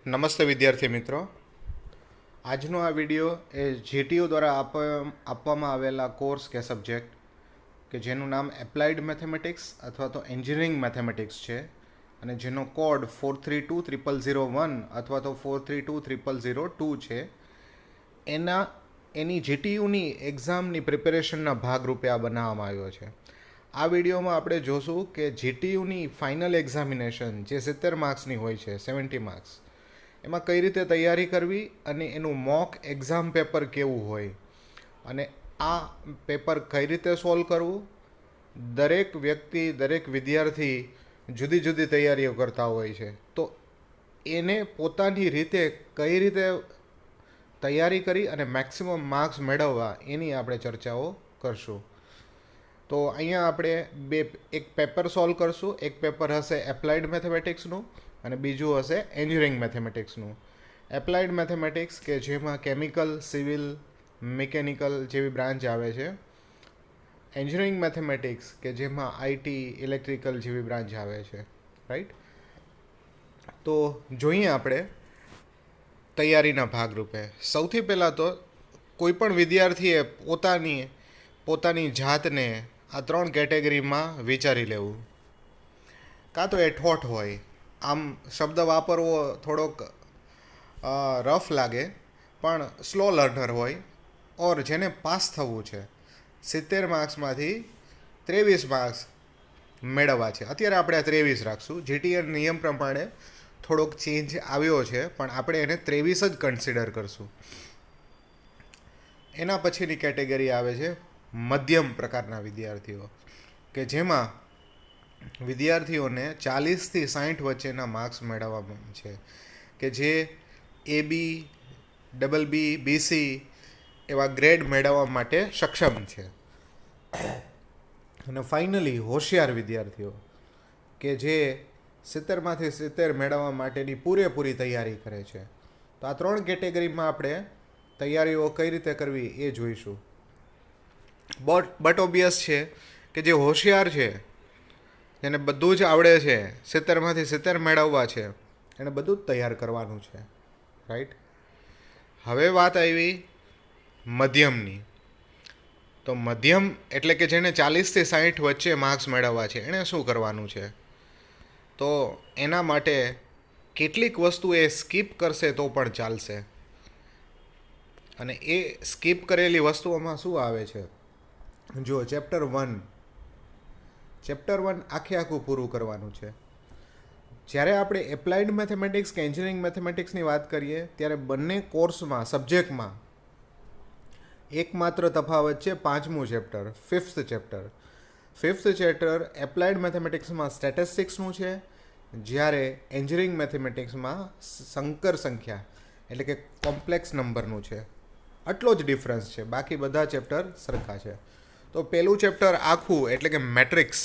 નમસ્તે વિદ્યાર્થી મિત્રો. આજનો આ વિડીયો એ જીટીયુ દ્વારા આપવામાં આવેલા કોર્સ કે સબ્જેક્ટ કે જેનું નામ એપ્લાઇડ મેથેમેટિક્સ અથવા તો એન્જિનિયરિંગ મેથેમેટિક્સ છે અને જેનો કોડ 432001 અથવા તો 432002 છે એની જીટીયુની એક્ઝામની પ્રિપેરેશનના ભાગરૂપે આ બનાવવામાં આવ્યો છે. આ વિડીયોમાં આપણે જોશું કે જીટીયુની ફાઇનલ એક્ઝામિનેશન જે 70 માર્ક્સની હોય છે, 70 માર્ક્સ, એમાં કઈ રીતે તૈયારી કરવી અને એનું મોક એક્ઝામ પેપર કેવું હોય અને આ પેપર કઈ રીતે સોલ્વ કરવું. દરેક વ્યક્તિ, દરેક વિદ્યાર્થી જુદી જુદી તૈયારીઓ કરતા હોય છે, તો એને પોતાની રીતે કઈ રીતે તૈયારી કરી અને મેક્સિમમ માર્ક્સ મેળવવા એની આપણે ચર્ચાઓ કરશું. તો અહીંયા આપણે એક પેપર સોલ્વ કરશું. એક પેપર હશે એપ્લાઇડ મેથેમેટિક્સનું અને બીજું હશે એન્જિનિયરિંગ મેથેમેટિક્સનું. એપ્લાઇડ મેથેમેટિક્સ કે જેમાં કેમિકલ, સિવિલ, મિકેનિકલ જેવી બ્રાન્ચ આવે છે. એન્જિનિયરિંગ મેથેમેટિક્સ કે જેમાં આઈટી, ઇલેક્ટ્રિકલ જેવી બ્રાન્ચ આવે છે. રાઈટ. તો જોઈએ આપણે તૈયારીના ભાગરૂપે. સૌથી પહેલાં તો કોઈ પણ વિદ્યાર્થીએ પોતાની જાતને આ 3 કેટેગરીમાં વિચારી લેવું. કાં તો એ ઠોઠ હોય, આમ શબ્દ વાપરવો થોડોક રફ લાગે, પણ સ્લો લર્નર હોય, ઓર જેને પાસ થવું છે, 70 માર્ક્સમાંથી 23 માર્ક્સ મેળવવા છે. અત્યારે આપણે 23 રાખશું. જીટીએન નિયમ પ્રમાણે થોડોક ચેન્જ આવ્યો છે, પણ આપણે એને 23 જ કન્સિડર કરશું. એના પછીની કેટેગરી આવે છે મધ્યમ પ્રકારના વિદ્યાર્થીઓ, કે જેમાં વિદ્યાર્થીઓને 40થી 60 વચ્ચેના માર્ક્સ મેળવવા છે, કે જે AB, BB, BC એવા ગ્રેડ મેળવવા માટે સક્ષમ છે. અને ફાઇનલી હોશિયાર વિદ્યાર્થીઓ કે જે 70માંથી 70 મેળવવા માટેની પૂરેપૂરી તૈયારી કરે છે. તો આ 3 કેટેગરીમાં આપણે તૈયારીઓ કઈ રીતે કરવી એ જોઈશું. બટ ઓબ્વિયસ છે કે જે હોશિયાર છે, જેને બધું જ આવડે છે, 70માંથી 70 મેળવવા છે, એને બધું જ તૈયાર કરવાનું છે. રાઈટ. હવે વાત આવી મધ્યમની. તો મધ્યમ એટલે કે જેને 40થી 60 વચ્ચે માર્ક્સ મેળવવા છે, એણે શું કરવાનું છે? તો એના માટે કેટલીક વસ્તુ એ સ્કીપ કરશે તો પણ ચાલશે. અને એ સ્કીપ કરેલી વસ્તુઓમાં શું આવે છે? જો ચેપ્ટર 1 આખું પૂરું કરવાનું છે. જ્યારે આપણે એપ્લાઇડ મેથેમેટિક્સ કે એન્જિનિયરિંગ મેથેમેટિક્સની વાત કરીએ ત્યારે બંને કોર્સમાં, સબ્જેક્ટમાં એકમાત્ર તફાવત છે 5મું chapter, 5th chapter. 5th chapter applied મેથેમેટિક્સમાં સ્ટેટિસ્ટિક્સનું છે, જ્યારે એન્જિનિયરિંગ મેથેમેટિક્સમાં સંકર સંખ્યા એટલે કે કોમ્પ્લેક્સ નંબરનું છે. આટલો જ ડિફરન્સ છે, બાકી બધા ચેપ્ટર સરખા છે. તો પહેલું ચેપ્ટર આખું એટલે કે મેટ્રિક્સ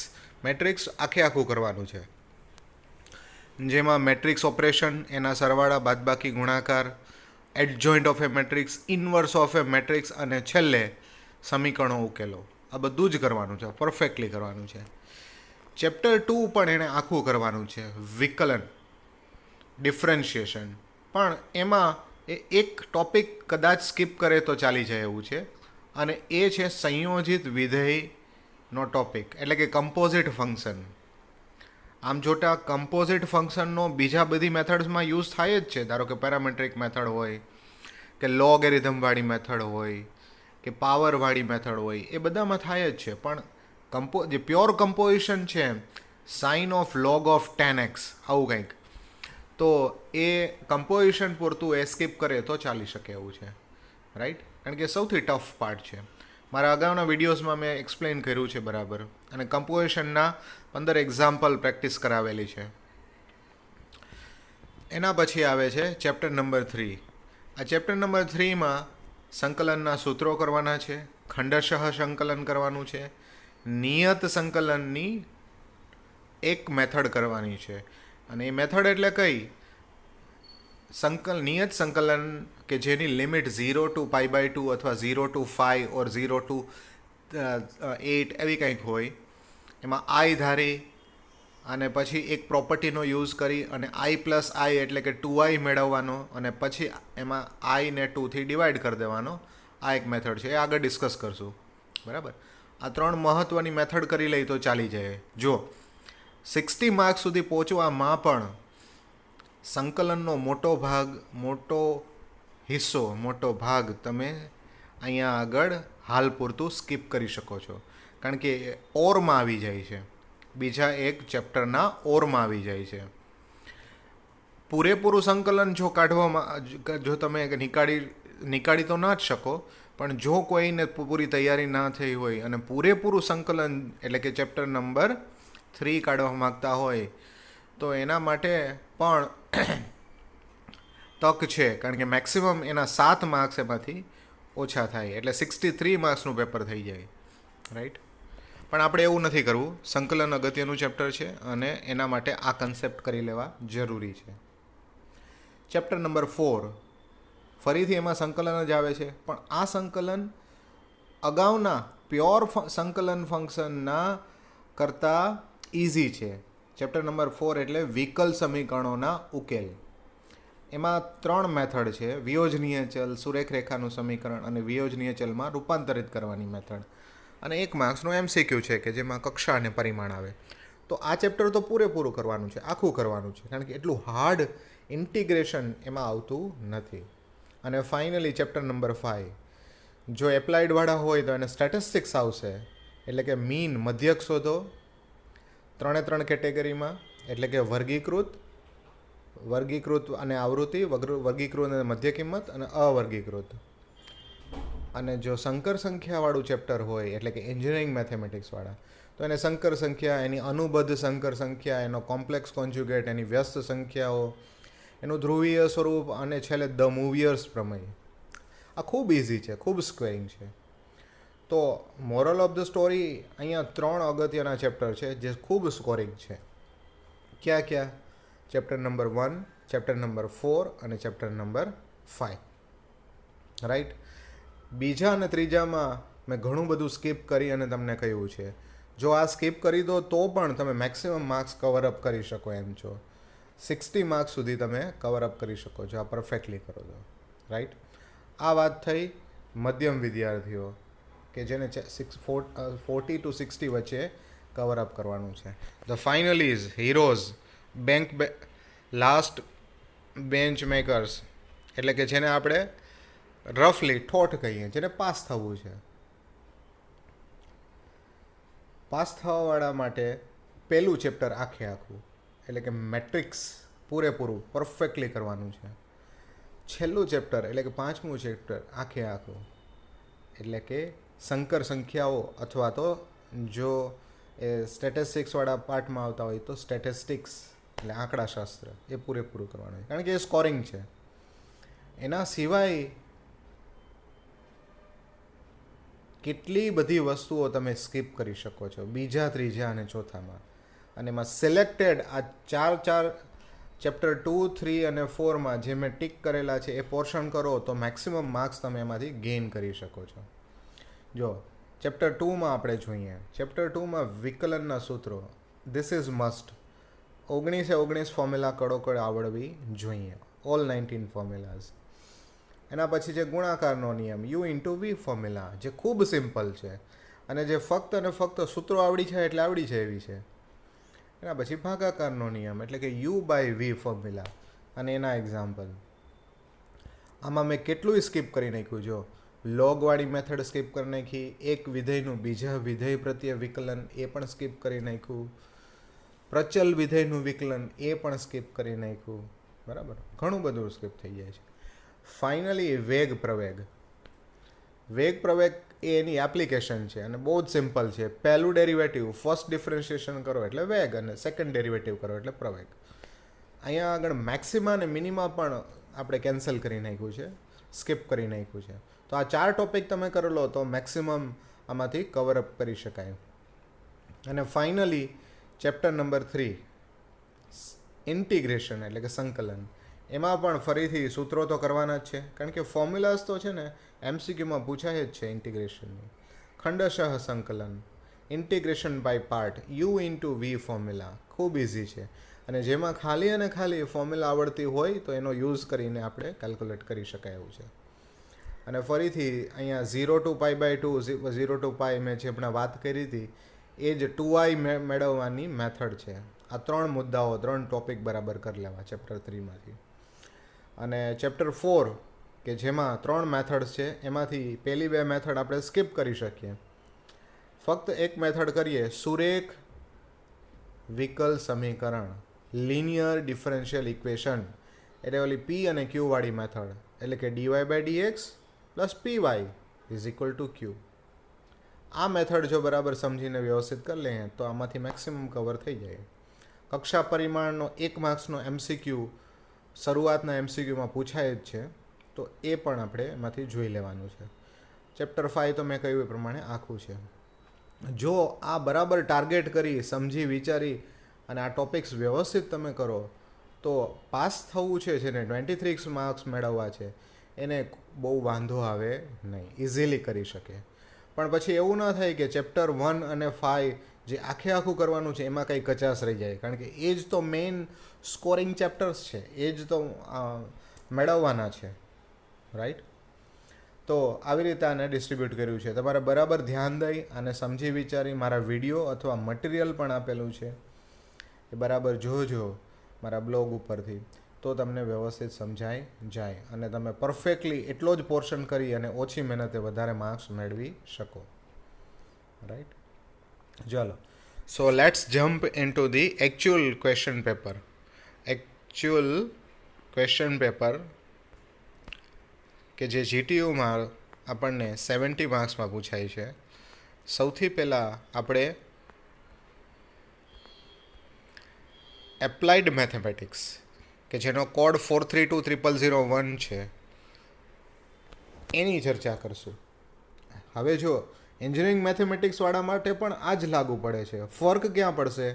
આખું કરવાનું છે, જેમાં મેટ્રિક્સ ઓપરેશન, એના સરવાળા, બાદબાકી, ગુણાકાર, adjoint of A matrix, inverse of A matrix અને છેલ્લે સમીકરણો ઉકેલો. આ બધું જ કરવાનું છે, પરફેક્ટલી કરવાનું છે. ચેપ્ટર 2 પણ એણે આખું કરવાનું છે, વિકલન, ડિફરન્શિએશન. પણ એમાં એક ટોપિક કદાચ સ્કીપ કરે તો ચાલી જાય એવું છે, અને એ છે સંયોજિત વિધેયનો ટોપિક, એટલે કે કમ્પોઝિટ ફંક્શન. આમ જોતા કમ્પોઝિટ ફંક્શનનો બીજા બધી મેથડ્સમાં યુઝ થાય જ છે. ધારો કે પેરામેટ્રિક મેથડ હોય, કે લોગેરિધમવાળી મેથડ હોય, કે પાવરવાળી મેથડ હોય, એ બધામાં થાય જ છે. પણ જે પ્યોર કમ્પોઝિશન છે, sine of log of 10x આવું કંઈક, તો એ કમ્પોઝિશન પૂરતું એ સ્કીપ કરે તો ચાલી શકે એવું છે. રાઈટ. કારણ કે સૌથી ટફ પાર્ટ છે. મારા અગાઉના વિડીયોઝમાં મેં એક્સપ્લેન કર્યું છે બરાબર, અને કમ્પોઝિશનના 15 એક્ઝામ્પલ પ્રેક્ટિસ કરાવેલી છે. એના પછી આવે છે ચેપ્ટર નંબર 3. આ ચેપ્ટર નંબર 3માં સંકલનના સૂત્રો કરવાના છે, ખંડશઃ સંકલન કરવાનું છે, નિયત સંકલનની એક મેથડ કરવાની છે. અને એ મેથડ એટલે કઈ? નિયત સંકલન કે જેની લિમિટ 0 to π/2 અથવા 0 to 5 ઓર 0 to 8 એવી કંઈક હોય. એમાં આઈ ધારી અને પછી એક પ્રોપર્ટીનો યુઝ કરી અને આઈ પ્લસ આઈ એટલે કે 2i મેળવવાનો અને પછી એમાં આઈને 2થી ડિવાઈડ કરી દેવાનો. આ એક મેથડ છે, એ આગળ ડિસ્કસ કરશું. બરાબર, આ 3 મહત્ત્વની મેથડ કરી લઈ તો ચાલી જાય. જો 60 માર્ક્સ સુધી પહોંચવામાં પણ સંકલનનો મોટો ભાગ તમે અહીંયા આગળ હાલ પૂરતું સ્કીપ કરી શકો છો, કારણ કે ઓરમાં આવી જાય છે, બીજા એક ચેપ્ટરના ઓરમાં આવી જાય છે. પૂરેપૂરું સંકલન જો કાઢવામાં જો તમે નીકાળી તો ના જ શકો, પણ જો કોઈને પૂરી તૈયારી ના થઈ હોય અને પૂરેપૂરું સંકલન એટલે કે ચેપ્ટર નંબર 3 કાઢવા માગતા હોય તો એના માટે પણ તક છે, કારણ કે મેક્સિમમ એના 7 માર્ક્સ એમાંથી ઓછા થાય એટલે 63 માર્ક્સનું પેપર થઈ જાય. રાઈટ, પણ આપણે એવું નથી કરવું. સંકલન અગત્યનું ચેપ્ટર છે અને એના માટે આ કન્સેપ્ટ કરી લેવા જરૂરી છે. ચેપ્ટર નંબર 4 ફરીથી એમાં સંકલન જ આવે છે, પણ આ સંકલન અગાઉના પ્યોર સંકલન ફંક્શનના કરતાં ઇઝી છે. ચેપ્ટર નંબર 4 એટલે વિકલ સમીકરણોના ઉકેલ. એમાં 3 મેથડ છે: વિયોજનીય ચલ, સુરેખ રેખાનું સમીકરણ અને વિયોજનીય ચલમાં રૂપાંતરિત કરવાની મેથડ. અને 1 માર્ક્સનું MCQ છે કે જેમાં કક્ષા અને પરિમાણ આવે. તો આ ચેપ્ટર તો પૂરેપૂરું કરવાનું છે, આખું કરવાનું છે, કારણ કે એટલું હાર્ડ ઇન્ટિગ્રેશન એમાં આવતું નથી. અને ફાઇનલી ચેપ્ટર નંબર 5 જો એપ્લાઇડવાળા હોય તો એને સ્ટેટિસ્ટિક્સ આવશે, એટલે કે મીન મધ્યક શોધો 3 કેટેગરીમાં, એટલે કે વર્ગીકૃત અને આવૃત્તિ, વર્ગીકૃત અને મધ્ય કિંમત અને અવર્ગીકૃત. અને જો સંકર સંખ્યાવાળું ચેપ્ટર હોય એટલે કે એન્જિનિયરિંગ મેથેમેટિક્સવાળા, તો એને સંકર સંખ્યા, એની અનુબદ્ધ સંકર સંખ્યા, એનો કોમ્પ્લેક્સ કોન્જ્યુગેટ, એની વ્યસ્ત સંખ્યાઓ, એનું ધ્રુવીય સ્વરૂપ અને છેલ્લે ધ મૂવિયર્સ પ્રમેય. આ ખૂબ ઇઝી છે, ખૂબ સ્ક્વેરિંગ છે. તો મોરલ ઓફ ધ સ્ટોરી, અહીંયા 3 અગત્યના ચેપ્ટર છે જે ખૂબ સ્કોરિંગ છે. ક્યાં? ચેપ્ટર નંબર 1, ચેપ્ટર નંબર 4 અને ચેપ્ટર નંબર 5. રાઈટ, બીજા અને ત્રીજામાં મેં ઘણું બધું સ્કીપ કરી અને તમને કહ્યું છે. જો આ સ્કીપ કરી દો તો પણ તમે મેક્સિમમ માર્ક્સ કવરઅપ કરી શકો એમ છો. 60 માર્ક્સ સુધી તમે કવરઅપ કરી શકો છો આ પરફેક્ટલી કરો છો. રાઈટ, આ વાત થઈ મધ્યમ વિદ્યાર્થીઓ કે જેને 40 to 60 વચ્ચે કવરઅપ કરવાનું છે. The finalise, heroes, last bench makers, એટલે કે જેને આપણે રફલી ઠોઠ કહીએ, જેને પાસ થવું છે. પાસ થવાવાળા માટે પહેલું ચેપ્ટર આખું એટલે કે મેટ્રિક્સ પૂરેપૂરું પરફેક્ટલી કરવાનું છે. છેલ્લું ચેપ્ટર એટલે કે 5મું ચેપ્ટર આખું એટલે કે સંકર સંખ્યાઓ, અથવા તો જો એ સ્ટેટિસ્ટિક્સવાળા પાર્ટમાં આવતા હોય તો સ્ટેટિસ્ટિક્સ એટલે આંકડાશાસ્ત્ર, એ પૂરેપૂરું કરવાનું છે, કારણ કે એ સ્કોરિંગ છે. એના સિવાય કેટલી બધી વસ્તુઓ તમે સ્કીપ કરી શકો છો બીજા, ત્રીજા અને ચોથામાં. અને એમાં સિલેક્ટેડ આ 4 ચેપ્ટર 2, 3 અને 4માં જે મેં ટીક કરેલા છે એ પોર્શન કરો તો મેક્સિમમ માર્ક્સ તમે એમાંથી ગેઇન કરી શકો છો. જો ચેપ્ટર 2માં આપણે જોઈએ, ચેપ્ટર 2માં વિકલનના સૂત્રો, ધીસ ઇઝ મસ્ટ. 19 ફોર્મ્યુલા કડોકડ આવડવી જોઈએ, ઓલ 19 ફોર્મ્યુલાઝ. એના પછી જે ગુણાકારનો નિયમ, U/V ફોર્મ્યુલા, જે ખૂબ સિમ્પલ છે અને જે ફક્ત અને ફક્ત સૂત્રો આવડી જાય એટલે આવડી જાય એવી છે. એના પછી ભાગાકારનો નિયમ એટલે કે U/V ફોર્મ્યુલા અને એના એક્ઝામ્પલ. આમાં મેં કેટલું સ્કીપ કરી નાખ્યું. જો લોગવાળી મેથડ સ્કીપ કરી નાખી, એક વિધેયનું બીજા વિધેય પ્રત્યે વિકલન એ પણ સ્કીપ કરી નાખ્યું, પ્રચલ વિધેયનું વિકલન એ પણ સ્કીપ કરી નાખ્યું. બરાબર, ઘણું બધું સ્કીપ થઈ જાય છે. ફાઇનલી વેગ પ્રવેગ એ એની એપ્લિકેશન છે અને બહુ જ સિમ્પલ છે. પહેલું ડેરિવેટિવ, ફર્સ્ટ ડિફરન્શિએશન કરો એટલે વેગ અને સેકન્ડ ડેરિવેટિવ કરો એટલે પ્રવેગ. અહીંયા આગળ મેક્સિમા અને મિનિમા પણ આપણે કેન્સલ કરી નાખ્યું છે, સ્કીપ કરી નાખ્યું છે. તો આ 4 ટોપિક તમે કરી લો તો મેક્સિમમ આમાંથી કવરઅપ કરી શકાય. અને ફાઇનલી ચેપ્ટર નંબર 3 ઇન્ટિગ્રેશન એટલે કે સંકલન. એમાં પણ ફરીથી સૂત્રો તો કરવાના જ છે, કારણ કે ફોર્મ્યુલાઝ તો છે ને MCQમાં પૂછાય જ છે ઇન્ટિગ્રેશનની. ખંડશઃ સંકલન, integration by part, u into v formula, ખૂબ ઇઝી છે. અને જેમાં ખાલી અને ખાલી ફોર્મ્યુલા આવડતી હોય તો એનો યુઝ કરીને આપણે કેલ્ક્યુલેટ કરી શકાય એવું છે. અને ફરીથી અહીંયા 0 to pi by 2, 0 to pi મેં જે હમણાં વાત કરી હતી એ જ 2i મેળવવાની મેથડ છે. આ 3 મુદ્દાઓ 3 ટોપિક બરાબર કરી લેવા ચેપ્ટર 3માંથી. અને ચેપ્ટર 4 કે જેમાં 3 મેથડ્સ છે એમાંથી પહેલી 2 મેથડ આપણે સ્કીપ કરી શકીએ. ફક્ત એક મેથડ કરીએ, સુરેખ વિકલ સમીકરણ, લિનિયર ડિફરન્શિયલ ઇક્વેશન, એટલે ઓલી પી અને ક્યુ વાળી મેથડ, એટલે કે D Y by D X plus P Y is equal to Q. આ મેથડ જો બરાબર સમજીને વ્યવસ્થિત કરી લઈએ તો આમાંથી મેક્સિમમ કવર થઈ જાય. કક્ષા પરિમાણનો 1 માર્ક્સનો MCQ શરૂઆતના MCQમાં પૂછાય જ છે, તો એ પણ આપણે એમાંથી જોઈ લેવાનું છે. ચેપ્ટર 5 તો મેં કહ્યું એ પ્રમાણે આખું છે. જો આ બરાબર ટાર્ગેટ કરી સમજી વિચારી અને આ ટોપિક્સ વ્યવસ્થિત તમે કરો તો પાસ થવું છે જેને 23 માર્ક્સ મેળવવા છે એને બહુ વાંધો આવે નહીં, ઇઝીલી કરી શકે. પણ પછી એવું ના થાય કે ચેપ્ટર 1 અને 5 જે આખે આખું કરવાનું છે એમાં કંઈ કચાશ રહી જાય, કારણ કે એ જ તો મેઇન સ્કોરિંગ ચેપ્ટર્સ છે, એ જ તો મેળવવાના છે, રાઈટ? તો આવી રીતે આને ડિસ્ટ્રીબ્યુટ કર્યું છે. તમારે બરાબર ધ્યાન દઈ અને સમજી વિચારી મારા વિડીયો અથવા મટીરિયલ પણ આપેલું છે એ બરાબર જોજો મારા બ્લોગ ઉપરથી, તો તમને વ્યવસ્થિત સમજાઈ જાય અને તમે પરફેક્ટલી એટલો જ પોર્શન કરી અને ઓછી મહેનતે વધારે માર્ક્સ મેળવી શકો, રાઈટ? ચાલો, so let's jump into the actual question paper. Actual question paper કે જે જીટીયુમાં આપણને 70 માર્ક્સમાં પૂછાય છે. સૌથી પહેલાં આપણે એપ્લાઇડ મેથેમેટિક્સ કે જેનો કોડ 432001 છે એની ચર્ચા કરશું. હવે જો એન્જિનિયરિંગ મેથેમેટિક્સવાળા માટે પણ આ જ લાગુ પડે છે. ફર્ક ક્યાં પડશે?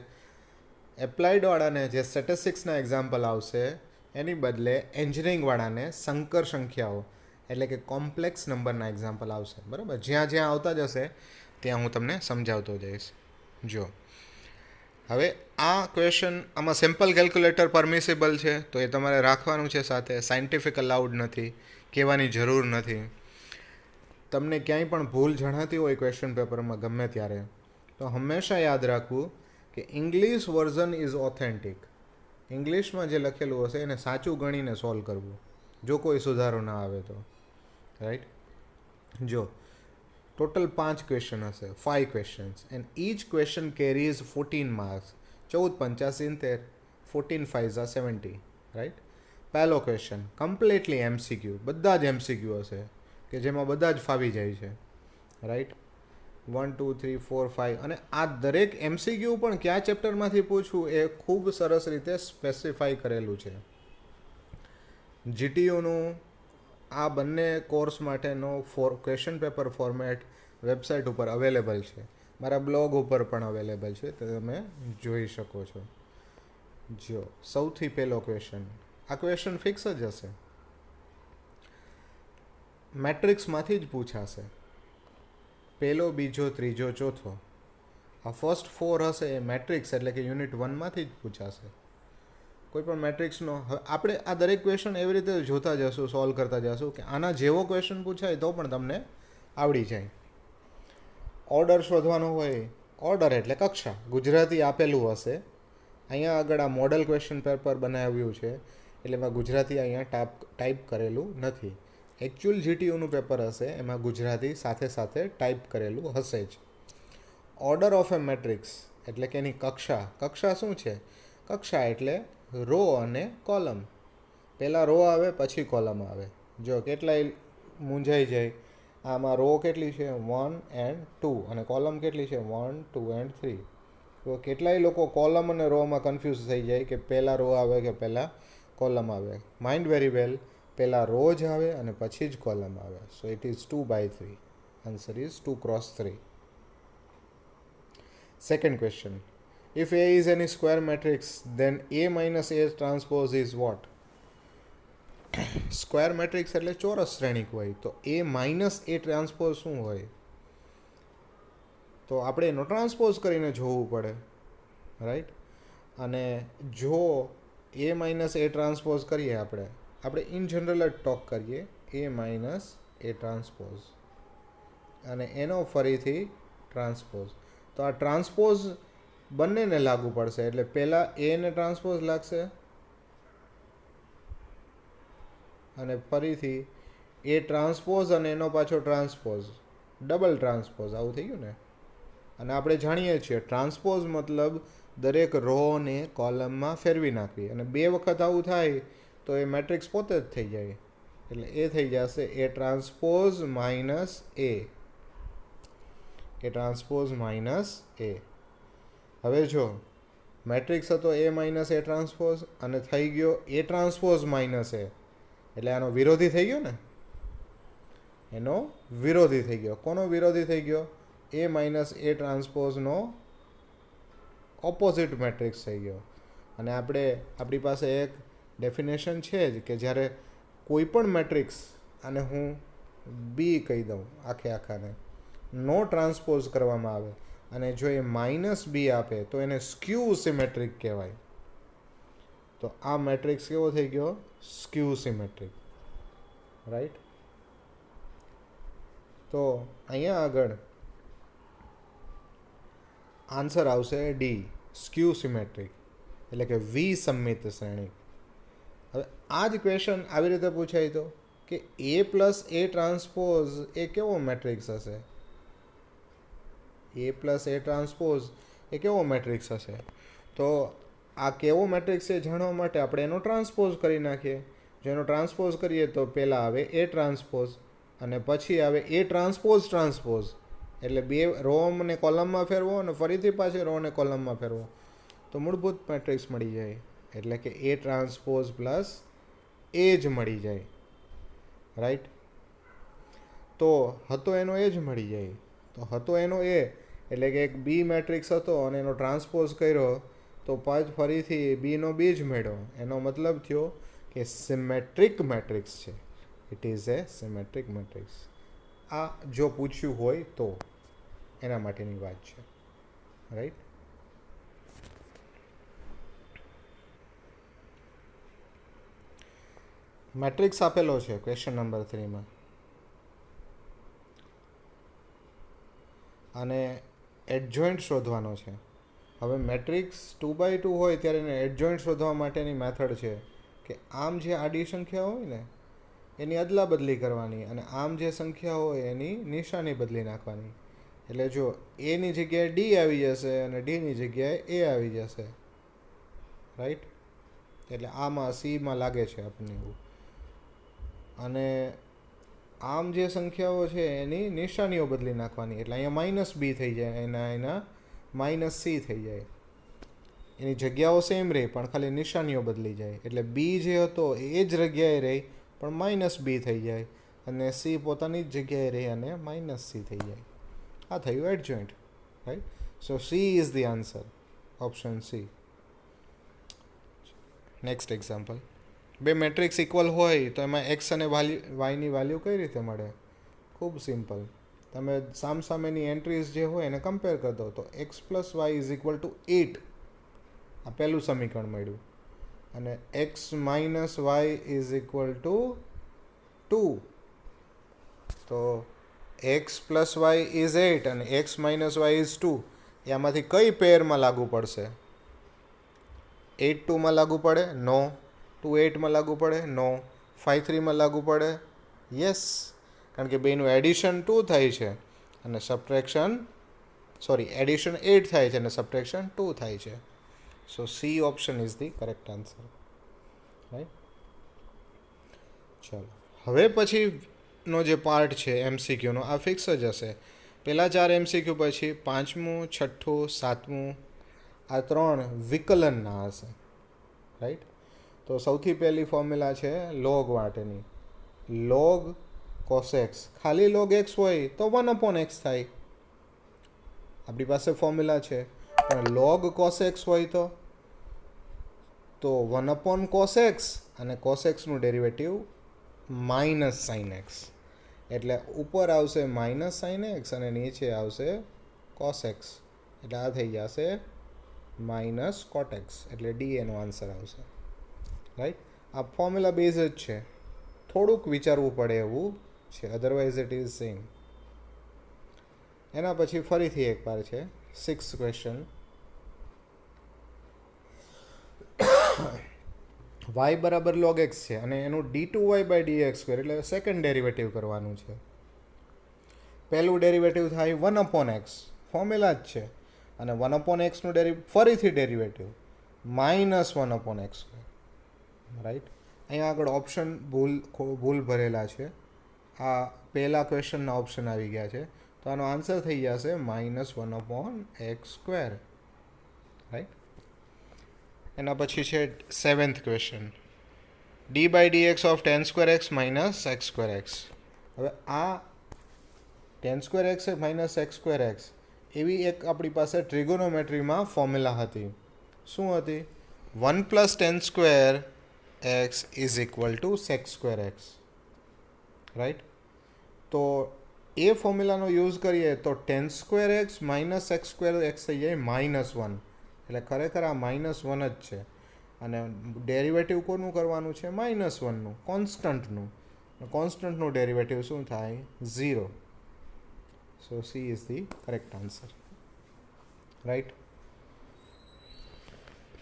એપ્લાઇડવાળાને જે સ્ટેટિસ્ટિક્સના એક્ઝામ્પલ આવશે એની બદલે એન્જિનિયરિંગવાળાને સંકર સંખ્યાઓ એટલે કે કોમ્પ્લેક્સ નંબરના એક્ઝામ્પલ આવશે, બરાબર? જ્યાં જ્યાં આવતા જશે ત્યાં હું તમને સમજાવતો જઈશ. જો હવે આ ક્વેશ્ચન, આમાં સિમ્પલ કેલ્ક્યુલેટર પરમિસિબલ છે તો એ તમારે રાખવાનું છે સાથે. સાયન્ટિફિક અલાઉડ નથી, કહેવાની જરૂર નથી. તમને ક્યાંય પણ ભૂલ જણાતી હોય ક્વેશ્ચન પેપરમાં ગમે ત્યારે તો હંમેશા યાદ રાખવું કે ઇંગ્લિશ વર્ઝન ઇઝ ઓથેન્ટિક. ઇંગ્લિશમાં જે લખેલું હશે એને સાચું ગણીને સોલ્વ કરવું, જો કોઈ સુધારો ના આવે તો, રાઈટ? જો ટોટલ 5 ક્વેશ્ચન હશે, 5 questions, and each question carries 14 marks. 14 × 5 = 70, 14 × 5 = 70, right? પહેલો ક્વેશ્ચન કમ્પ્લીટલી MCQ, બધા જ MCQ હશે કે જેમાં બધા જ ફાવી જાય છે, રાઈટ? 1 2 3 4 5 અને આ દરેક MCQ પણ કયા ચેપ્ટરમાંથી પૂછવું એ ખૂબ સરસ રીતે સ્પેસિફાઈ કરેલું છે. જીટીયુનું આ બંને કોર્સ માટેનો ક્વેશ્ચન પેપર ફોર્મેટ વેબસાઇટ ઉપર અવેલેબલ છે, મારા બ્લોગ ઉપર પણ અવેલેબલ છે, તો તમે જોઈ શકો છો. જો સૌથી પહેલો ક્વેશ્ચન, આ ક્વેશ્ચન ફિક્સ જ હશે, મેટ્રિક્સમાંથી જ પૂછાશે. પહેલો, બીજો, ત્રીજો, ચોથો, આ ફર્સ્ટ 4 હશે એ મેટ્રિક્સ એટલે કે યુનિટ 1માંથી જ પૂછાશે. કોઈ પણ મેટ્રિક્સનો આપણે આ દરેક ક્વેશ્ચન એવી રીતે જોતા જશું, સોલ્વ કરતા જશું કે આના જેવો ક્વેશ્ચન પૂછાય તો પણ તમને આવડી જાય. ઓર્ડર શોધવાનો હોય, ઓર્ડર એટલે કક્ષા, ગુજરાતી આપેલું હશે. અહીંયા આગળ આ મોડલ ક્વેશ્ચન પેપર બનાવ્યું છે એટલે એમાં ગુજરાતી અહીંયા ટાઈપ કરેલું નથી. એકચ્યુઅલ જીટીયુનું પેપર હશે એમાં ગુજરાતી સાથે સાથે ટાઈપ કરેલું હશે જ. ઓર્ડર ઓફ એ મેટ્રિક્સ એટલે કે એની કક્ષા. કક્ષા શું છે? કક્ષા એટલે રો અને કોલમ. પહેલાં રો આવે પછી કોલમ આવે. જો કેટલાય મૂંઝાઈ જાય, આમાં રો કેટલી છે? 1 and 2 અને કોલમ કેટલી છે? 1 2 and 3. તો કેટલાય લોકો કોલમ અને રોમાં કન્ફ્યુઝ થઈ જાય કે પહેલાં રો આવે કે પહેલાં કોલમ આવે. માઇન્ડ વેરી વેલ, પહેલાં રો જ આવે અને પછી જ કોલમ આવે. So it is 2/3. Answer is 2 × 3. Second question. If A is any square matrix, then A minus A transpose is what? Square matrix એટલે ચોરસ શ્રેણિક હોય, તો A minus A ટ્રાન્સપોઝ શું હોય? તો આપણે એનો ટ્રાન્સપોઝ કરીને જોવું પડે, રાઈટ. અને જો એ માઇનસ એ ટ્રાન્સપોઝ કરીએ આપણે ઇન જનરલ જ ટોક કરીએ, એ માઇનસ એ ટ્રાન્સપોઝ અને એનો ફરીથી ટ્રાન્સપોઝ. તો આ ટ્રાન્સપોઝ બંનેને લાગુ પડશે, એટલે પહેલાં એને ટ્રાન્સપોઝ લાગશે અને ફરીથી એ ટ્રાન્સપોઝ અને એનો પાછો ટ્રાન્સપોઝ, ડબલ ટ્રાન્સપોઝ, આવું થઈ ગયું ને. અને આપણે જાણીએ છીએ ટ્રાન્સપોઝ મતલબ દરેક રોને કોલમમાં ફેરવી નાખવી, અને 2 વખત આવું થાય તો એ મેટ્રિક્સ પોતે જ થઈ જાય. એટલે એ થઈ જશે એ ટ્રાન્સપોઝ માઇનસ એ, એ ટ્રાન્સપોઝ માઇનસ એ. હવે જો મેટ્રિક્સ હતો એ માઇનસ એ ટ્રાન્સપોઝ અને થઈ ગયો એ ટ્રાન્સપોઝ માઇનસ એ, એટલે આનો વિરોધી થઈ ગયો ને, એનો વિરોધી થઈ ગયો. કોનો વિરોધી થઈ ગયો? એ માઇનસ એ ટ્રાન્સપોઝનો ઓપોઝિટ મેટ્રિક્સ થઈ ગયો. અને આપણી પાસે એક ડેફિનેશન છે જ કે જ્યારે કોઈ પણ મેટ્રિક્સ, અને હું બી કહી દઉં આખાને, નો ટ્રાન્સપોઝ કરવામાં આવે અને જો એ માઇનસ બી આપે તો એને સ્ક્યુ સિમેટ્રિક કહેવાય. તો આ મેટ્રિક્સ કેવો થઈ ગયો? Skew symmetric, right. તો અહીંયા આગળ આન્સર આવશે ડી, સ્ક્યુ સિમેટ્રિક, એટલે કે વિસંમિત શ્રેણિક. હવે આ જ ક્વેશ્ચન આવી રીતે પૂછાય તો કે એ પ્લસ એ ટ્રાન્સપોઝ એ કેવો મેટ્રિક્સ હશે? એ પ્લસ એ ટ્રાન્સપોઝ એ કેવો મેટ્રિક્સ હશે? તો આ કેવો મેટ્રિક્સ છે જાણવા માટે આપણે એનો ટ્રાન્સપોઝ કરી નાખીએ. જો એનો ટ્રાન્સપોઝ કરીએ તો પહેલાં આવે એ ટ્રાન્સપોઝ અને પછી આવે એ ટ્રાન્સપોઝ ટ્રાન્સપોઝ, એટલે 2 રો ને કોલમમાં ફેરવો અને ફરીથી પાછી રો ને કોલમમાં ફેરવો તો મૂળભૂત મેટ્રિક્સ મળી જાય. એટલે કે એ ટ્રાન્સપોઝ પ્લસ એ જ મળી જાય, રાઈટ. તો હતો એનો એ જ મળી જાય. તો હતો એનો એ એટલે કે એક બી મેટ્રિક્સ હતો અને એનો ટ્રાન્સપોઝ કર્યો તો ફરીથી બીનો બી જ મળ્યો. એનો મતલબ થયો કે સિમેટ્રિક મેટ્રિક્સ છે. It is A symmetric matrix. આ જો પૂછ્યું હોય તો એના માટેની વાત છે, રાઈટ. મેટ્રિક્સ આપેલો છે ક્વેશ્ચન નંબર 3માં અને એડજોઇન્ટ શોધવાનો છે. હવે મેટ્રિક્સ 2x2 હોય ત્યારે એને એડજોઇન્ટ શોધવા માટેની મેથડ છે કે આમ જે આડી સંખ્યા હોય ને એની અદલા બદલી કરવાની અને આમ જે સંખ્યા હોય એની નિશાની બદલી નાખવાની. એટલે જો એની જગ્યાએ ડી આવી જશે અને ડીની જગ્યાએ એ આવી જશે, રાઈટ. એટલે આમાં સીમાં લાગે છે આપણને એવું. અને આમ જે સંખ્યાઓ છે એની નિશાનીઓ બદલી નાખવાની, એટલે અહીંયા માઇનસ બી થઈ જાય, એના માઇનસ સી થઈ જાય. એની જગ્યાઓ સેમ રહે પણ ખાલી નિશાનીઓ બદલી જાય. એટલે બી જે હતો એ જ જગ્યાએ રહી પણ માઇનસ બી થઈ જાય અને સી પોતાની જ જગ્યાએ રહી અને માઇનસ સી થઈ જાય. આ થયું adjoint, right. So C is the answer, option C. Next example. 2 matrix equal હોય તો એમાં એક્સ અને વાયની વેલ્યુ કઈ રીતે મળે? ખૂબ સિમ્પલ. તમે સામસામેની એન્ટ્રીઝ જે હોય એને કમ્પેર કરી દો તો x plus y is equal to 8, આ પહેલું સમીકરણ મળ્યું. અને x minus y is equal to 2. તો એક્સ પ્લસ વાય ઇઝ 8 અને એક્સ માઇનસ વાય ઇઝ 2, એમાંથી કઈ પેરમાં લાગુ પડશે? 8 2માં લાગુ પડે? નો. 2 8માં લાગુ પડે? નો. 5 3માં લાગુ પડે? યસ, કારણ કે બેનું એડિશન 2 થાય છે અને એડિશન 8 થાય છે અને સબટ્રેક્શન 2 થાય છે. So C option is the correct answer, right. ચાલો હવે પછીનો જે પાર્ટ છે એમસીક્યુનો, આ ફિક્સ જ હશે. પહેલાં 4 એમસીક્યુ પછી 5મું 6ઠું 7મું આ 3 વિકલનના હશે, રાઈટ. તો સૌથી પહેલી ફોર્મ્યુલા છે લોગ માટેની, લોગ કોસેક્સ. ખાલી લોગ એક્સ હોય તો 1/x થાય, આપણી પાસે ફોર્મ્યુલા છે. પણ લોગ કોસેક્સ હોય તો 1/cosx અને કોસેક્સનું ડેરિવેટિવ માઇનસ સાઇન એક્સ. એટલે ઉપર આવશે માઇનસ સાઇન એક્સ અને નીચે આવશે કોસ એક્સ, એટલે આ થઈ જશે માઇનસ કોટ એક્સ, એટલે ડી એનો આન્સર આવશે. રાઈટ. આ ફોર્મ્યુલા બેઝ જ છે, થોડુંક વિચારવું પડે એવું છે, અધરવાઇઝ ઇટ ઇઝ સેમ. એના પછી ફરીથી એકવાર છે 6th ક્વેશ્ચન. y બરાબર log x છે અને એનું d2y બાય dx સ્ક્વેર એટલે સેકન્ડ ડેરિવેટિવ કરવાનું છે. પહેલું ડેરિવેટિવ થાય 1/x, ફોર્મ્યુલા જ છે, અને 1/xનું ફરીથી ડેરિવેટિવ -1/x સ્ક્વેર. રાઈટ. અહીંયા આગળ ઓપ્શન ભૂલ ભરેલા છે, આ પહેલા ક્વેશ્ચનના ઓપ્શન આવી ગયા છે, તો આનો આન્સર થઈ જશે -1/x સ્ક્વેર. રાઈટ. એના પછી છે 7th question, d by dx of tan² x minus x²x. હવે આ tan² x માઇનસ x²x એવી એક આપણી પાસે ટ્રિગોનોમેટ્રીમાં ફોર્મ્યુલા હતી. શું હતી? 1 + tan² x is equal two sec²x. Right. તો એ ફોર્મ્યુલાનો યુઝ કરીએ તો tan² x માઇનસ x²x થઈ જાય -1, એટલે ખરેખર આ -1 જ છે, અને ડેરિવેટિવ કોનું કરવાનું છે? -1નું, કોન્સ્ટન્ટનું. કોન્સ્ટન્ટનું ડેરિવેટિવ શું થાય? 0. So C is the correct answer. Right.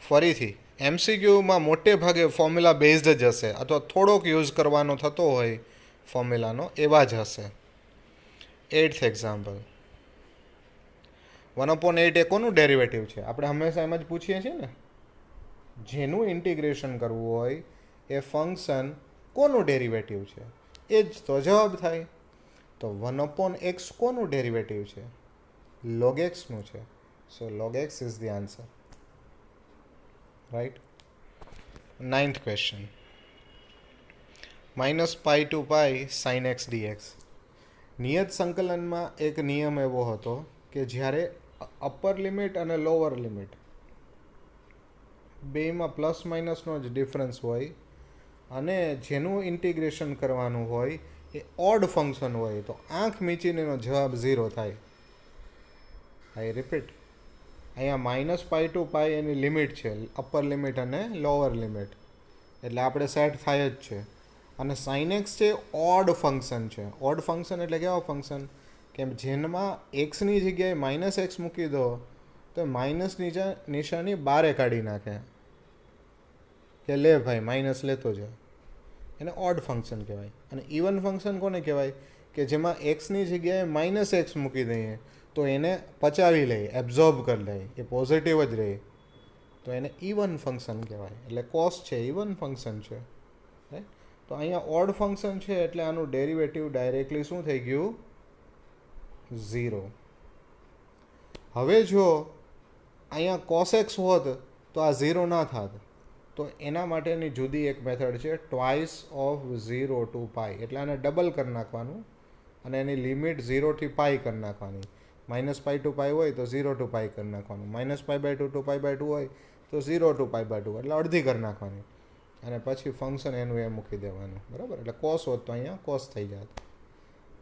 ફરીથી MCQમાં મોટે ભાગે ફોર્મ્યુલા બેઝડ જ હશે, અથવા થોડોક યુઝ કરવાનો થતો હોય ફોર્મ્યુલાનો, એવા જ હશે. 8th એક્ઝામ્પલ, 1/8 એ કોનું ડેરિવેટિવ છે? આપણે હંમેશા એમ જ પૂછીએ છીએ ને, જેનું ઇન્ટિગ્રેશન કરવું હોય એ ફંક્શન કોનું ડેરિવેટિવ છે, એ જ તો જવાબ થાય. તો 1/x કોનું ડેરિવેટિવ છે? log x નું છે. So log x is the answer. Right. 9th question, -π to π sin x dx. નિયત સંકલનમાં એક નિયમ એવો હતો કે જ્યારે અપર લિમિટ અને લોઅર લિમિટ બેમાં પ્લસ માઇનસનો જ ડિફરન્સ હોય, અને જેનું ઇન્ટિગ્રેશન કરવાનું હોય એ ઓડ ફંક્શન હોય, તો આંખ મીચીને એનો જવાબ 0 થાય. આઈ રિપીટ, અહીંયા -π to π એની લિમિટ છે, અપર લિમિટ અને લોઅર લિમિટ, એટલે આપણે સેટ થાય જ છે. અને sin x છે ઓડ ફંક્શન છે. ઓડ ફંક્શન એટલે કેવા ફંક્શન કે જેમાં એક્સની જગ્યાએ -x મૂકી દો તો માઇનસ નિશાની બારે કાઢી નાખે, કે લે ભાઈ માઇનસ લેતો જાય, એને ઓડ ફંક્શન કહેવાય. અને ઇવન ફંક્શન કોને કહેવાય? કે જેમાં એક્સની જગ્યાએ -x મૂકી દઈએ તો એને પચાવી લે, એબ્ઝોર્બ કરી લે, એ પોઝિટિવ જ રહે, તો એને ઇવન ફંક્શન કહેવાય. એટલે કોસ છે ઇવન ફંક્શન છે. રાઈટ. તો અહીંયા ઓડ ફંક્શન છે એટલે આનું ડેરિવેટિવ ડાયરેક્ટલી શું થઈ ગયું? 0. હવે જો અહીંયા cos x હોત તો આ 0 ના થાત, તો એના માટેની જુદી એક મેથડ છે, ટ્વાઇસ ઓફ 0 to π, એટલે આને ડબલ કરી નાખવાનું અને એની લિમિટ 0 થી π કરી નાખવાની. -π to π હોય તો 0 to π કરી નાખવાનું, -π/2 to π/2 હોય તો 0 to π/2, એટલે અડધી કરી નાખવાની, અને પછી ફંક્શન એનું એ મૂકી દેવાનું. બરાબર. એટલે કોસ હોત તો અહીંયા કોસ થઈ જાત.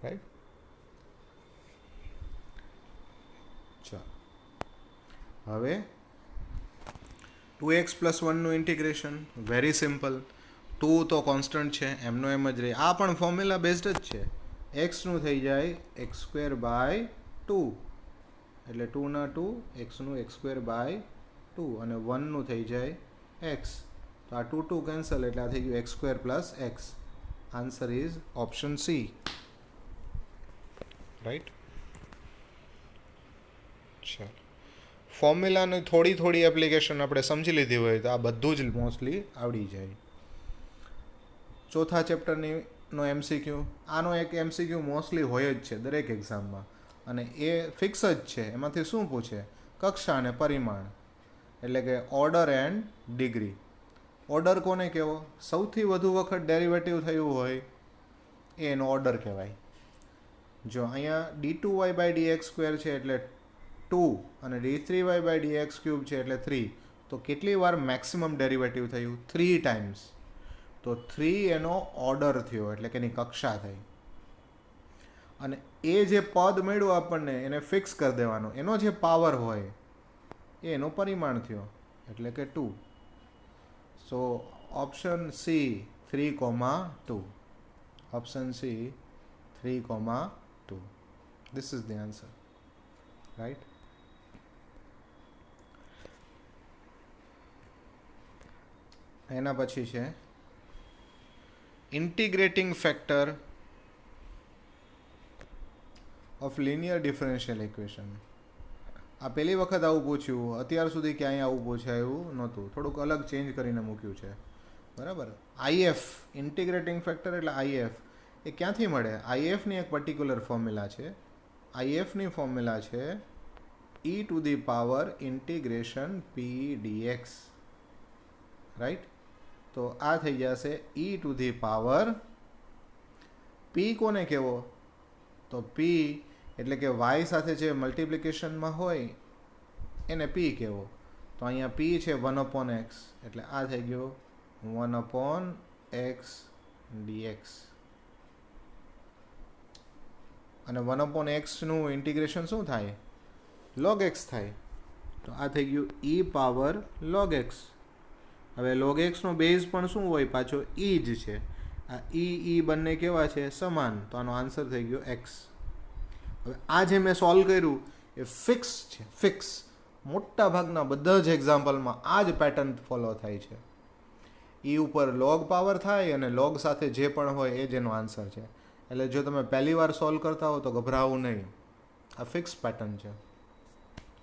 રાઈટ. ચાલો હવે 2x + 1નું ઇન્ટિગ્રેશન વેરી સિમ્પલ. 2 તો કોન્સ્ટન્ટ છે, એમનો એમ જ રહે. આ પણ ફોર્મ્યુલા બેઝડ જ છે. એક્સનું થઈ જાય x²/2, એટલે 2 2, એક્સનું x²/2, અને 1નું થઈ જાય એક્સ. તો આ 2 2 કેન્સલ, એટલે આ થઈ ગયું x² + x. Answer is option C. Right. ચાલો, ફોર્મ્યુલાની થોડી એપ્લિકેશન આપણે સમજી લીધી હોય તો આ બધું જ મોસ્ટલી આવડી જાય. ચોથા ચેપ્ટરનો MCQ, આનો એક MCQ મોસ્ટલી હોય જ છે દરેક એક્ઝામમાં, અને એ ફિક્સ જ છે. એમાંથી શું પૂછે? કક્ષા અને પરિમાણ, એટલે કે ઓર્ડર એન્ડ ડિગ્રી. ઓર્ડર કોને કહેવો? સૌથી વધુ વખત ડેરિવેટિવ થયું હોય એનો ઓર્ડર કહેવાય. જો અહીંયા d2y/dx² છે એટલે 2, અને d3y/dx³ છે એટલે 3, તો કેટલી વાર મેક્સિમમ ડેરિવેટિવ થયું? 3 ટાઈમ્સ. તો 3 એનો ઓર્ડર થયો, એટલે કે એની કક્ષા થઈ. અને એ જે પદ મળ્યું આપણને એને ફિક્સ કરી દેવાનું, એનો જે પાવર હોય એ એનો પરિમાણ થયો, એટલે કે 2. So option C 3,2. Option C 3,2. This is the answer, right? એના પછી છે integrating factor of linear differential equation. આ પહેલી વખત આવું પૂછ્યું, અત્યાર સુધી ક્યાંય આવું પૂછાયું નહોતું, થોડુંક અલગ ચેન્જ કરીને મૂક્યું છે, બરાબર. આઈએફ ઇન્ટિગ્રેટિંગ ફેક્ટર એટલે આઈએફ એ ક્યાંથી મળે? આઈએફની એક પર્ટિક્યુલર ફોર્મ્યુલા છે. આઈએફની ફોર્મ્યુલા છે e to the power integration p dx, right. તો આ થઈ જશે e to the power p. કોને કહેવો? તો પી એટલે કે વાય સાથે જે મલ્ટિપ્લિકેશનમાં હોય એને પી કહેવો. તો અહીંયા પી છે 1/x, એટલે આ થઈ ગયો 1/x dx. અને 1/xનું ઇન્ટિગ્રેશન શું થાય? log x થાય. તો આ થઈ ગયું e પાવર log x. હવે log x નો બેઝ પણ શું હોય? પાછો e જ છે. આ e બંને કેવા છે? સમાન. તો આનો આન્સર થઈ ગયો x. હવે આ જે મેં સોલ્વ કર્યું એ ફિક્સ છે, ફિક્સ. મોટા ભાગના બધા જ એક્ઝામ્પલમાં આ જ પેટર્ન ફોલો થાય છે. e ઉપર log પાવર થાય અને log સાથે જે પણ હોય એ જ એનો આન્સર છે. એટલે જો તમે પહેલી વાર સોલ્વ કરતા હો તો ગભરાવું નહીં, આ ફિક્સ પેટર્ન છે,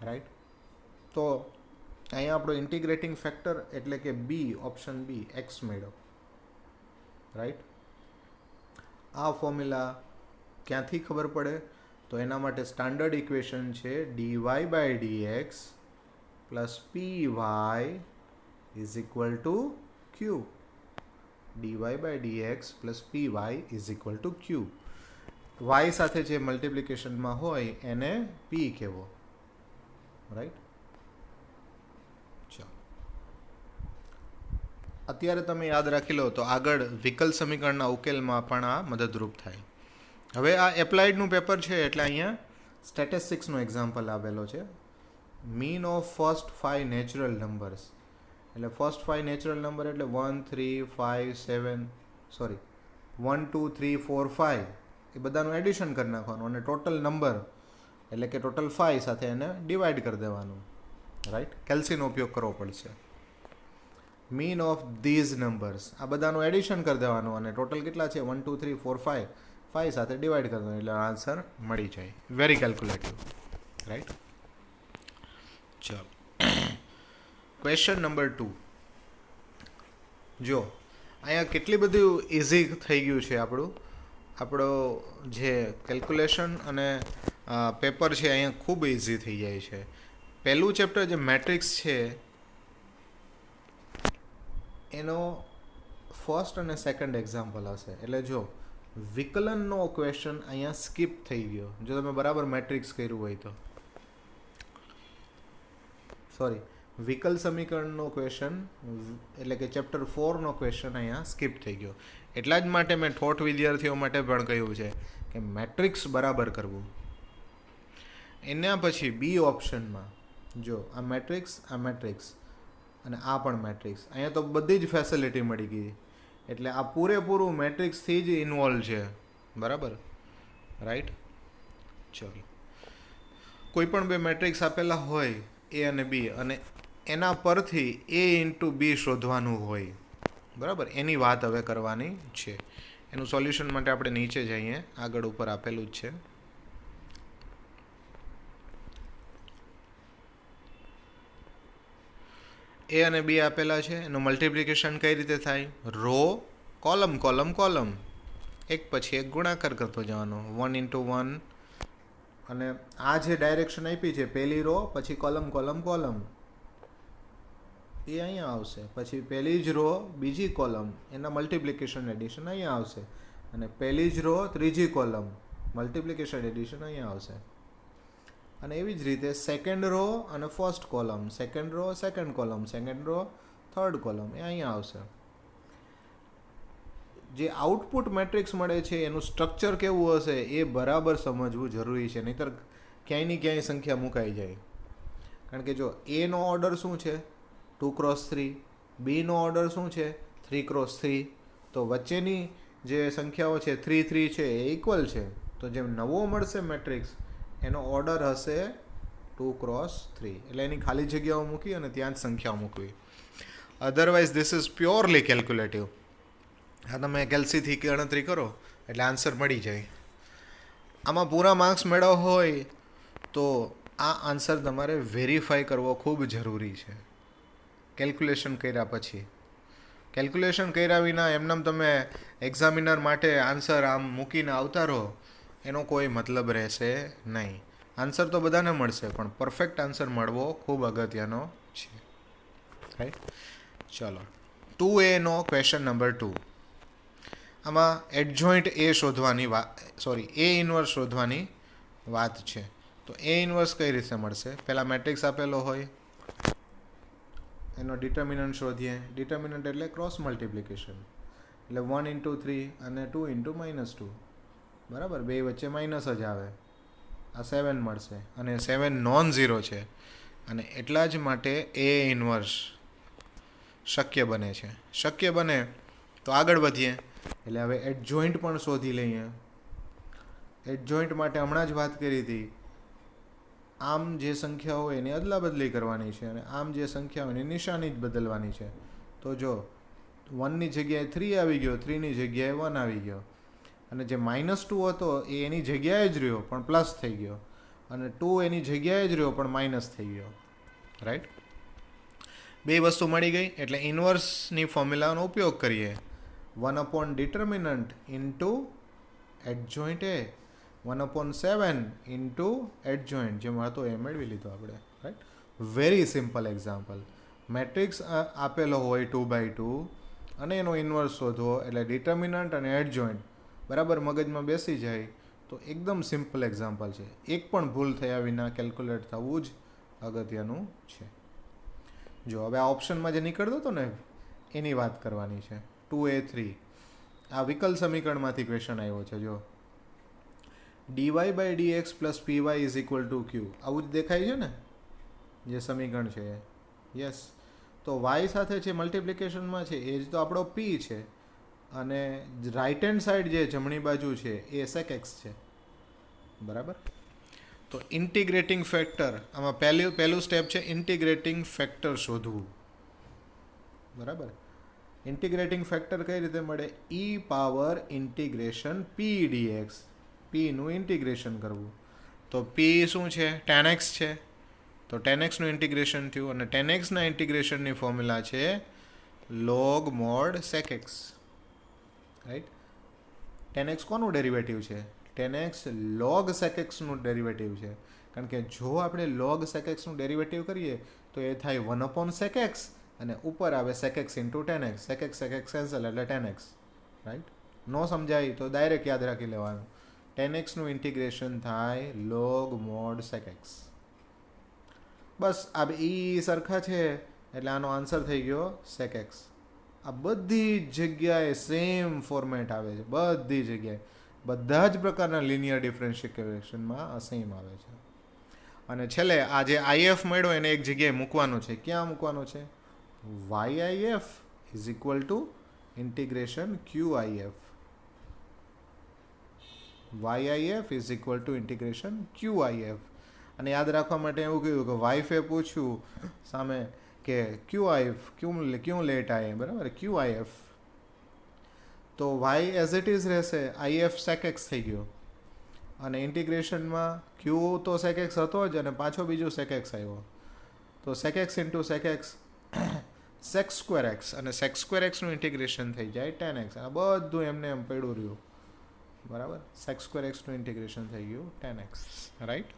રાઈટ. તો અહીંયા આપણો ઇન્ટિગ્રેટિંગ ફેક્ટર એટલે કે બી, ઓપ્શન બી x મળ્યો, રાઈટ. આ ફોર્મ્યુલા ક્યાંથી ખબર પડે? તો એના માટે સ્ટાન્ડર્ડ ઇક્વેશન છે dy/dx plus py is equal two q. dy/dx plus py is equal two q. y સાથે જે મલ્ટિપ્લિકેશનમાં હોય એને p કહેવો, રાઈટ. ચાલો, અત્યારે તમે યાદ રાખી લો તો આગળ વિકલ સમીકરણના ઉકેલમાં પણ આ મદદરૂપ થાય. હવે આ એપ્લાઇડનું પેપર છે એટલે અહીંયા સ્ટેટિસ્ટિક્સનો એક્ઝામ્પલ આવેલો છે. Mean of first 5 natural numbers. એટલે ફર્સ્ટ 5 નેચરલ નંબર એટલે 1 3 5 7 સોરી 1 2 3 4 5 એ બધાનું એડિશન કરી નાખવાનું અને ટોટલ નંબર એટલે કે ટોટલ 5 સાથે એને ડિવાઈડ કરી દેવાનું, રાઈટ. કેલ્સીનો ઉપયોગ કરવો પડશે. મીન ઓફ ધીઝ નંબર્સ, આ બધાનું એડિશન કરી દેવાનું અને ટોટલ કેટલા છે? 1 2 3 4 5 5 સાથે ડિવાઈડ કરી દેવાનું એટલે આન્સર મળી જાય. Very calculative, right. ચાલો, ક્વેશ્ચન નંબર 2. જો અહીંયા કેટલી બધું ઇઝી થઈ ગયું છે આપણો જે કેલ્ક્યુલેશન અને પેપર છે અહીંયા ખૂબ ઇઝી થઈ જાય છે. પહેલું ચેપ્ટર જે મેટ્રિક્સ છે એનો ફર્સ્ટ અને સેકન્ડ એક્ઝામ્પલ હશે. એટલે જો વિકલનનો ક્વેશ્ચન અહીંયા સ્કીપ થઈ ગયો, જો તમે બરાબર મેટ્રિક્સ કર્યું હોય તો. સોરી, વિકલ સમીકરણનો ક્વેશ્ચન એટલે કે ચેપ્ટર 4નો ક્વેશ્ચન અહીંયા સ્કીપ થઈ ગયો. એટલા જ માટે મેં ઠોઠ વિદ્યાર્થીઓ માટે પણ કહ્યું છે કે મેટ્રિક્સ બરાબર કરવું. એના પછી બી ઓપ્શનમાં જો આ મેટ્રિક્સ અને આ પણ મેટ્રિક્સ, અહીંયા તો બધી જ ફેસિલિટી મળી ગઈ. એટલે આ પૂરેપૂરું મેટ્રિક્સથી જ ઇન્વોલ્વ છે, બરાબર, રાઈટ. ચલો, કોઈ પણ બે મેટ્રિક્સ આપેલા હોય એ અને બી અને એના પરથી એ ઇન્ટુ બી શોધવાનું હોય, બરાબર, એની વાત હવે કરવાની છે. એનું સોલ્યુશન માટે આપણે નીચે જઈએ, આગળ ઉપર આપેલું જ છે. એ અને બી આપેલા છે, એનું મલ્ટિપ્લિકેશન કઈ રીતે થાય? રો કોલમ કોલમ કોલમ, એક પછી એક ગુણાકાર કરતો જવાનો, 1 into 1. અને આ જે ડાયરેક્શન આપી છે પહેલી રો પછી કોલમ કોલમ કોલમ એ અહીંયા આવશે, પછી પહેલી જ રો બીજી કોલમ એના મલ્ટિપ્લિકેશન એડિશન અહીંયા આવશે, અને પહેલી જ રો ત્રીજી કોલમ મલ્ટિપ્લિકેશન એડિશન અહીંયા આવશે. અને એવી જ રીતે સેકન્ડ રો અને first column, second row second column, second row third column એ અહીંયા આવશે. જે આઉટપુટ મેટ્રિક્સ મળે છે એનું સ્ટ્રક્ચર કેવું હશે એ બરાબર સમજવું જરૂરી છે, નહીંતર ક્યાંય ને ક્યાંય સંખ્યા મુકાઈ જાય. કારણ કે જો એનો ઓર્ડર શું છે 2x3, બીનો ઓર્ડર શું છે 3x3, તો વચ્ચેની જે સંખ્યાઓ છે 3 3 છે એ ઇક્વલ છે. તો જેમ નવો મળશે મેટ્રિક્સ એનો ઓર્ડર હશે 2x3, એટલે એની ખાલી જગ્યાઓ મૂકી અને ત્યાં જ સંખ્યાઓ મૂકવી. Otherwise this is purely calculative. હા, તમે કેલ્સીથી ગણતરી કરો એટલે આન્સર મળી જાય. આમાં પૂરા માર્ક્સ મેળવવા હોય તો આ આન્સર તમારે વેરીફાઈ કરવો ખૂબ જરૂરી છે કેલ્ક્યુલેશન કર્યા પછી. કેલ્ક્યુલેશન કર્યા વિના એમનેમ તમે એક્ઝામિનર માટે આન્સર આમ મૂકીને આવતા રહો એનો કોઈ મતલબ રહેશે નહીં. આન્સર તો બધાને મળશે પણ પરફેક્ટ આન્સર મળવો ખૂબ અગત્યનો છે. રાઈટ, ચલો 2A નો ક્વેશ્ચન નંબર 2. આમાં એડજોઇન્ટ એ શોધવાની એ ઇન્વર્સ શોધવાની વાત છે. તો એ ઇન્વર્સ કઈ રીતે મળશે? પહેલાં મેટ્રિક્સ આપેલો હોય એનો ડિટર્મિનન્ટ શોધીએ. ડિટર્મિનન્ટ એટલે ક્રોસ મલ્ટિપ્લિકેશન, એટલે 1 × 3 અને 2 × -2, બરાબર, બે વચ્ચે માઇનસ જ આવે. આ 7 મળશે અને 7 નોન ઝીરો છે અને એટલા જ માટે એ ઇન્વર્સ શક્ય બને છે. શક્ય બને તો આગળ વધીએ. એટલે હવે એડજોઇન્ટ પણ શોધી લઈએ. એડજોઇન્ટ માટે હમણાં જ વાત કરી હતી, આમ જે સંખ્યાઓ હોય એની અદલા બદલી કરવાની છે અને આમ જે સંખ્યાઓ એની નિશાની જ બદલવાની છે. તો જો 1ની જગ્યાએ 3 આવી ગયો, 3ની જગ્યાએ 1 આવી ગયો, અને જે -2 હતો એ એની જગ્યાએ જ રહ્યો પણ પ્લસ થઈ ગયો, અને 2 એની જગ્યાએ જ રહ્યો પણ માઇનસ થઈ ગયો. રાઈટ, બે વસ્તુ મળી ગઈ. એટલે ઇન્વર્સની ફોર્મ્યુલાનો ઉપયોગ કરીએ. 1/determinant ઇન્ટુ એડજોઇન્ટ એ, 1/7 ઇન્ટુ એડજોઇન્ટ, જેમ હતો એ મેળવી લીધો આપણે. Right, very simple example. Matrix આપેલો હોય 2x2 અને એનો ઇન્વર્સ શોધવો, એટલે ડિટર્મિનન્ટ અને એડજોઇન્ટ બરાબર મગજમાં બેસી જાય તો એકદમ સિમ્પલ એક્ઝામ્પલ છે. એક પણ ભૂલ થયા વિના કેલ્ક્યુલેટ થવું જ અગત્યનું છે. જો હવે આ ઓપ્શનમાં જે નીકળતો હતો ને એની વાત કરવાની છે. 2A3 આ વિકલ સમીકરણમાંથી ક્વેશ્ચન આવ્યો છે. જો dy/dx + py = q, આવું જ દેખાય છે ને જે સમીકરણ છે. યસ, તો y સાથે જે મલ્ટિપ્લિકેશનમાં છે એ જ તો આપણો p છે, અને રાઇટ હેન્ડ સાઈડ જે જમણી બાજુ છે એ sec x છે. બરાબર, તો ઇન્ટિગ્રેટિંગ ફેક્ટર, આમાં પહેલું સ્ટેપ છે ઇન્ટિગ્રેટિંગ ફેક્ટર શોધવું. બરાબર, ઇન્ટિગ્રેટિંગ ફેક્ટર કઈ રીતે મળે? e⁻∫ p dx, p નું ઇન્ટિગ્રેશન કરવું. તો p શું છે? tan x છે, તો tan x નું ઇન્ટિગ્રેશન થયું, અને tan x ના ઇન્ટિગ્રેશનની ફોર્મ્યુલા છે log mod sec x. Right, tan x કોનું ડેરિવેટિવ છે? tan x log sec x નું ડેરિવેટિવ છે. કારણ કે જો આપણે log sec x નું ડેરિવેટિવ કરીએ તો એ થાય 1/sec x અને ઉપર આવે sec x × tan x. sec x cancel એટલે tan x. રાઈટ, ન સમજાય તો ડાયરેક્ટ યાદ રાખી લેવાનું. tan x નું ઇન્ટિગ્રેશન થાય log mod sec x. બસ આ ઈ સરખા છે એટલે આનો આન્સર થઈ ગયો sec x. આ બધી જગ્યાએ સેમ ફોર્મેટ આવે છે, બધી જગ્યાએ બધા જ પ્રકારના લિનિયર ડિફરન્શિએશનમાં આ સેમ આવે છે. અને છેલ્લે આ જે if મળ્યો એને એક જગ્યાએ મૂકવાનો છે. ક્યાં મૂકવાનો છે? yif = integration qif. yif = integration qif. અને યાદ રાખવા માટે એવું કહ્યું કે વાઇફે પૂછ્યું સામે કે ક્યું લેટ આયે, બરાબર, qif. તો y એઝ ઇટ ઇઝ રહેશે, if sec x થઈ ગયો, અને ઇન્ટિગ્રેશનમાં q તો sec x હતો જ અને પાછો બીજો sec x આવ્યો, તો sec x × sec x sec² x, અને sec² x નું ઇન્ટિગ્રેશન થઈ જાય tan x. આ બધું એમને એમ પડ્યું રહ્યું. બરાબર, sec² x નું ઇન્ટિગ્રેશન થઈ ગયું tan x. રાઈટ,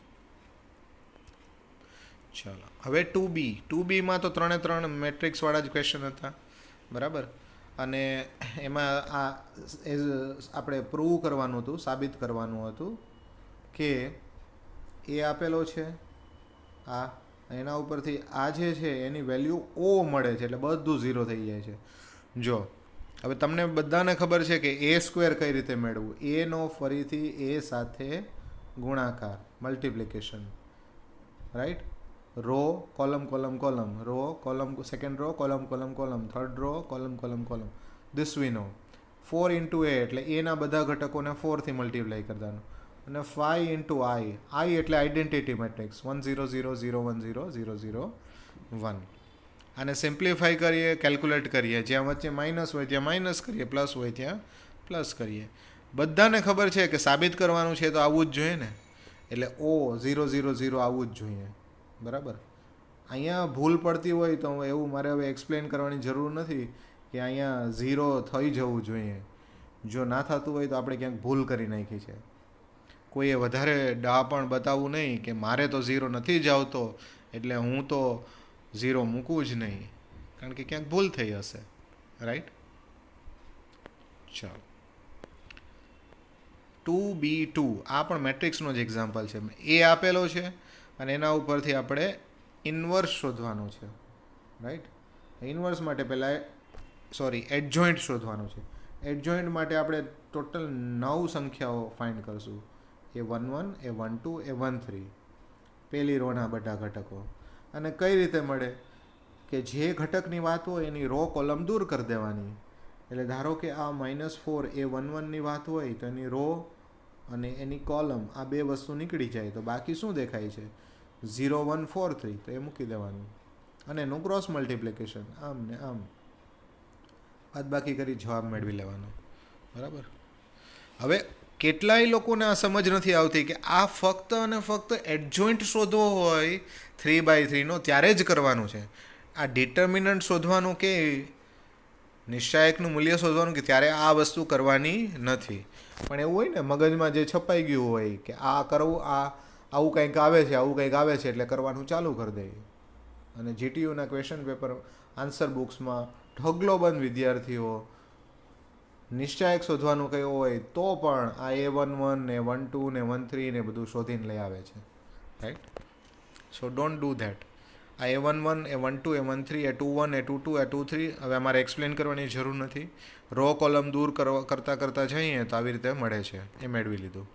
ચાલો હવે 2B તો 3 મેટ્રિક્સ વાળા જ ક્વેશ્ચન હતા. બરાબર, અને એમાં આ આપણે પ્રૂવ કરવાનું હતું, સાબિત કરવાનું હતું કે એ આપેલો છે આ, એના ઉપરથી આ જે છે એની વેલ્યુ O મળે છે, એટલે બધું 0 થઈ જાય છે. જો હવે તમને બધાને ખબર છે કે એ સ્ક્વેર કઈ રીતે મેળવવું. એનો ફરીથી એ સાથે ગુણાકાર, multiplication, right. Row column column column, row column, second row column column column, third row column column column. This we know. 4 into એ એટલે એના બધા ઘટકોને 4 થી મલ્ટીપ્લાય કરવાનું. અને 5 ઇન્ટુ આઈ એટલે આઈડેન્ટિટી મેટ્રિક્સ 1 0 0 0 1 0 0 0 1. આને સિમ્પ્લિફાઈ કરીએ, કેલ્ક્યુલેટ કરીએ, જ્યાં વચ્ચે માઇનસ હોય ત્યાં માઇનસ કરીએ, પ્લસ હોય ત્યાં પ્લસ કરીએ. બધાને ખબર છે કે સાબિત કરવાનું છે તો આવવું જ જોઈએ ને, એટલે ઓ 0 0 0 આવવું જ જોઈએ. બરાબર. અહીંયા ભૂલ પડતી હોય તો એવું મારે હવે એક્સપ્લેન કરવાની જરૂર નથી કે અહીંયા 0 થઈ જવું જોઈએ. જો ના થતું હોય તો આપણે ક્યાંક ભૂલ કરી નાખી છે. કોઈએ વધારે પણ બતાવવું નહીં કે મારે તો 0 નથી જ આવતો એટલે હું તો 0 મૂકવું જ નહીં, કારણ કે ક્યાંક ભૂલ થઈ હશે. રાઈટ. ચાલો, 2b2 આ પણ મેટ્રિક્સનો જ એક્ઝામ્પલ છે. એ આપેલો છે અને એના ઉપરથી આપણે ઇન્વર્સ શોધવાનું છે. રાઈટ. ઇન્વર્સ માટે પહેલાં એડજોઇન્ટ શોધવાનું છે. એડજોઇન્ટ માટે આપણે ટોટલ 9 સંખ્યાઓ ફાઇન્ડ કરશું. A11, A12, A13, પહેલી રોના બધા ઘટકો. અને કઈ રીતે મળે કે જે ઘટકની વાત હોય એની રો કોલમ દૂર કરી દેવાની. એટલે ધારો કે આ -4 A11ની વાત હોય તો એની રો અને એની કોલમ આ બે વસ્તુ નીકળી જાય તો બાકી શું દેખાય છે? 0 1 4 3, તો એ મૂકી દેવાનું અને એનું ક્રોસ મલ્ટિપ્લિકેશન આમ ને આમ બાદ બાકી કરી જવાબ મેળવી લેવાનો. બરાબર. હવે કેટલાય લોકોને આ સમજ નથી આવતી કે આ ફક્ત અને ફક્ત એડજોઇન્ટ શોધવો હોય 3/3નો ત્યારે જ કરવાનું છે. આ ડિટર્મિનન્ટ શોધવાનું કે નિશ્ચાયકનું મૂલ્ય શોધવાનું કે ત્યારે આ વસ્તુ કરવાની નથી. પણ એવું હોય ને મગજમાં જે છપાઈ ગયું હોય કે આ કરવું, આવું કંઈક આવે છે, આવું કંઈક આવે છે એટલે કરવાનું ચાલુ કરી દઈએ. અને જીટીયુના ક્વેશ્ચન પેપર આન્સર બુક્સમાં ઢગલો બંધ વિદ્યાર્થીઓ નિશ્ચાયક શોધવાનું કહ્યું હોય તો પણ આ A11 ને A12 ને A13 ને બધું શોધીને લઈ આવે છે. Right. So don't do that. આ A11, A12, A13, A21, A22, A23 હવે અમારે એક્સપ્લેન કરવાની જરૂર નથી. રો કોલમ દૂર કરતાં કરતાં જઈએ તો આવી રીતે મળે છે, એ મેળવી લીધું.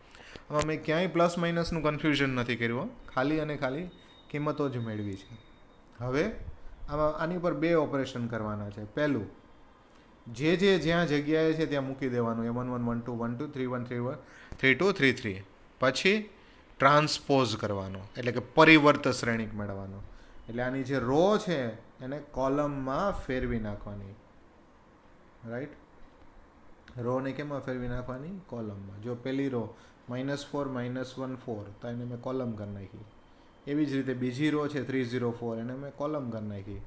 હવે અમે ક્યાંય પ્લસ માઇનસનું કન્ફ્યુઝન નથી કર્યું, ખાલી અને ખાલી કિંમતો જ મેળવી છે. હવે આની પર 2 ઓપરેશન કરવાના છે. પહેલું, જે જ્યાં જગ્યાએ છે ત્યાં મૂકી દેવાનું. A11 12 12, 31 31, 32 33. પછી ટ્રાન્સપોઝ કરવાનો, એટલે કે પરિવર્ત શ્રેણિક મેળવવાનો. એટલે આની જે રો છે એને કોલમમાં ફેરવી નાખવાની. રાઈટ. રોને કેમાં ફેરવી નાખવાની? કોલમમાં. જો પહેલી રો -4 -1 4 તો એને મેં કોલમ કરી નાખી. એવી જ રીતે બીજી રો છે 3 0 4, એને મેં કોલમ કરી નાખી.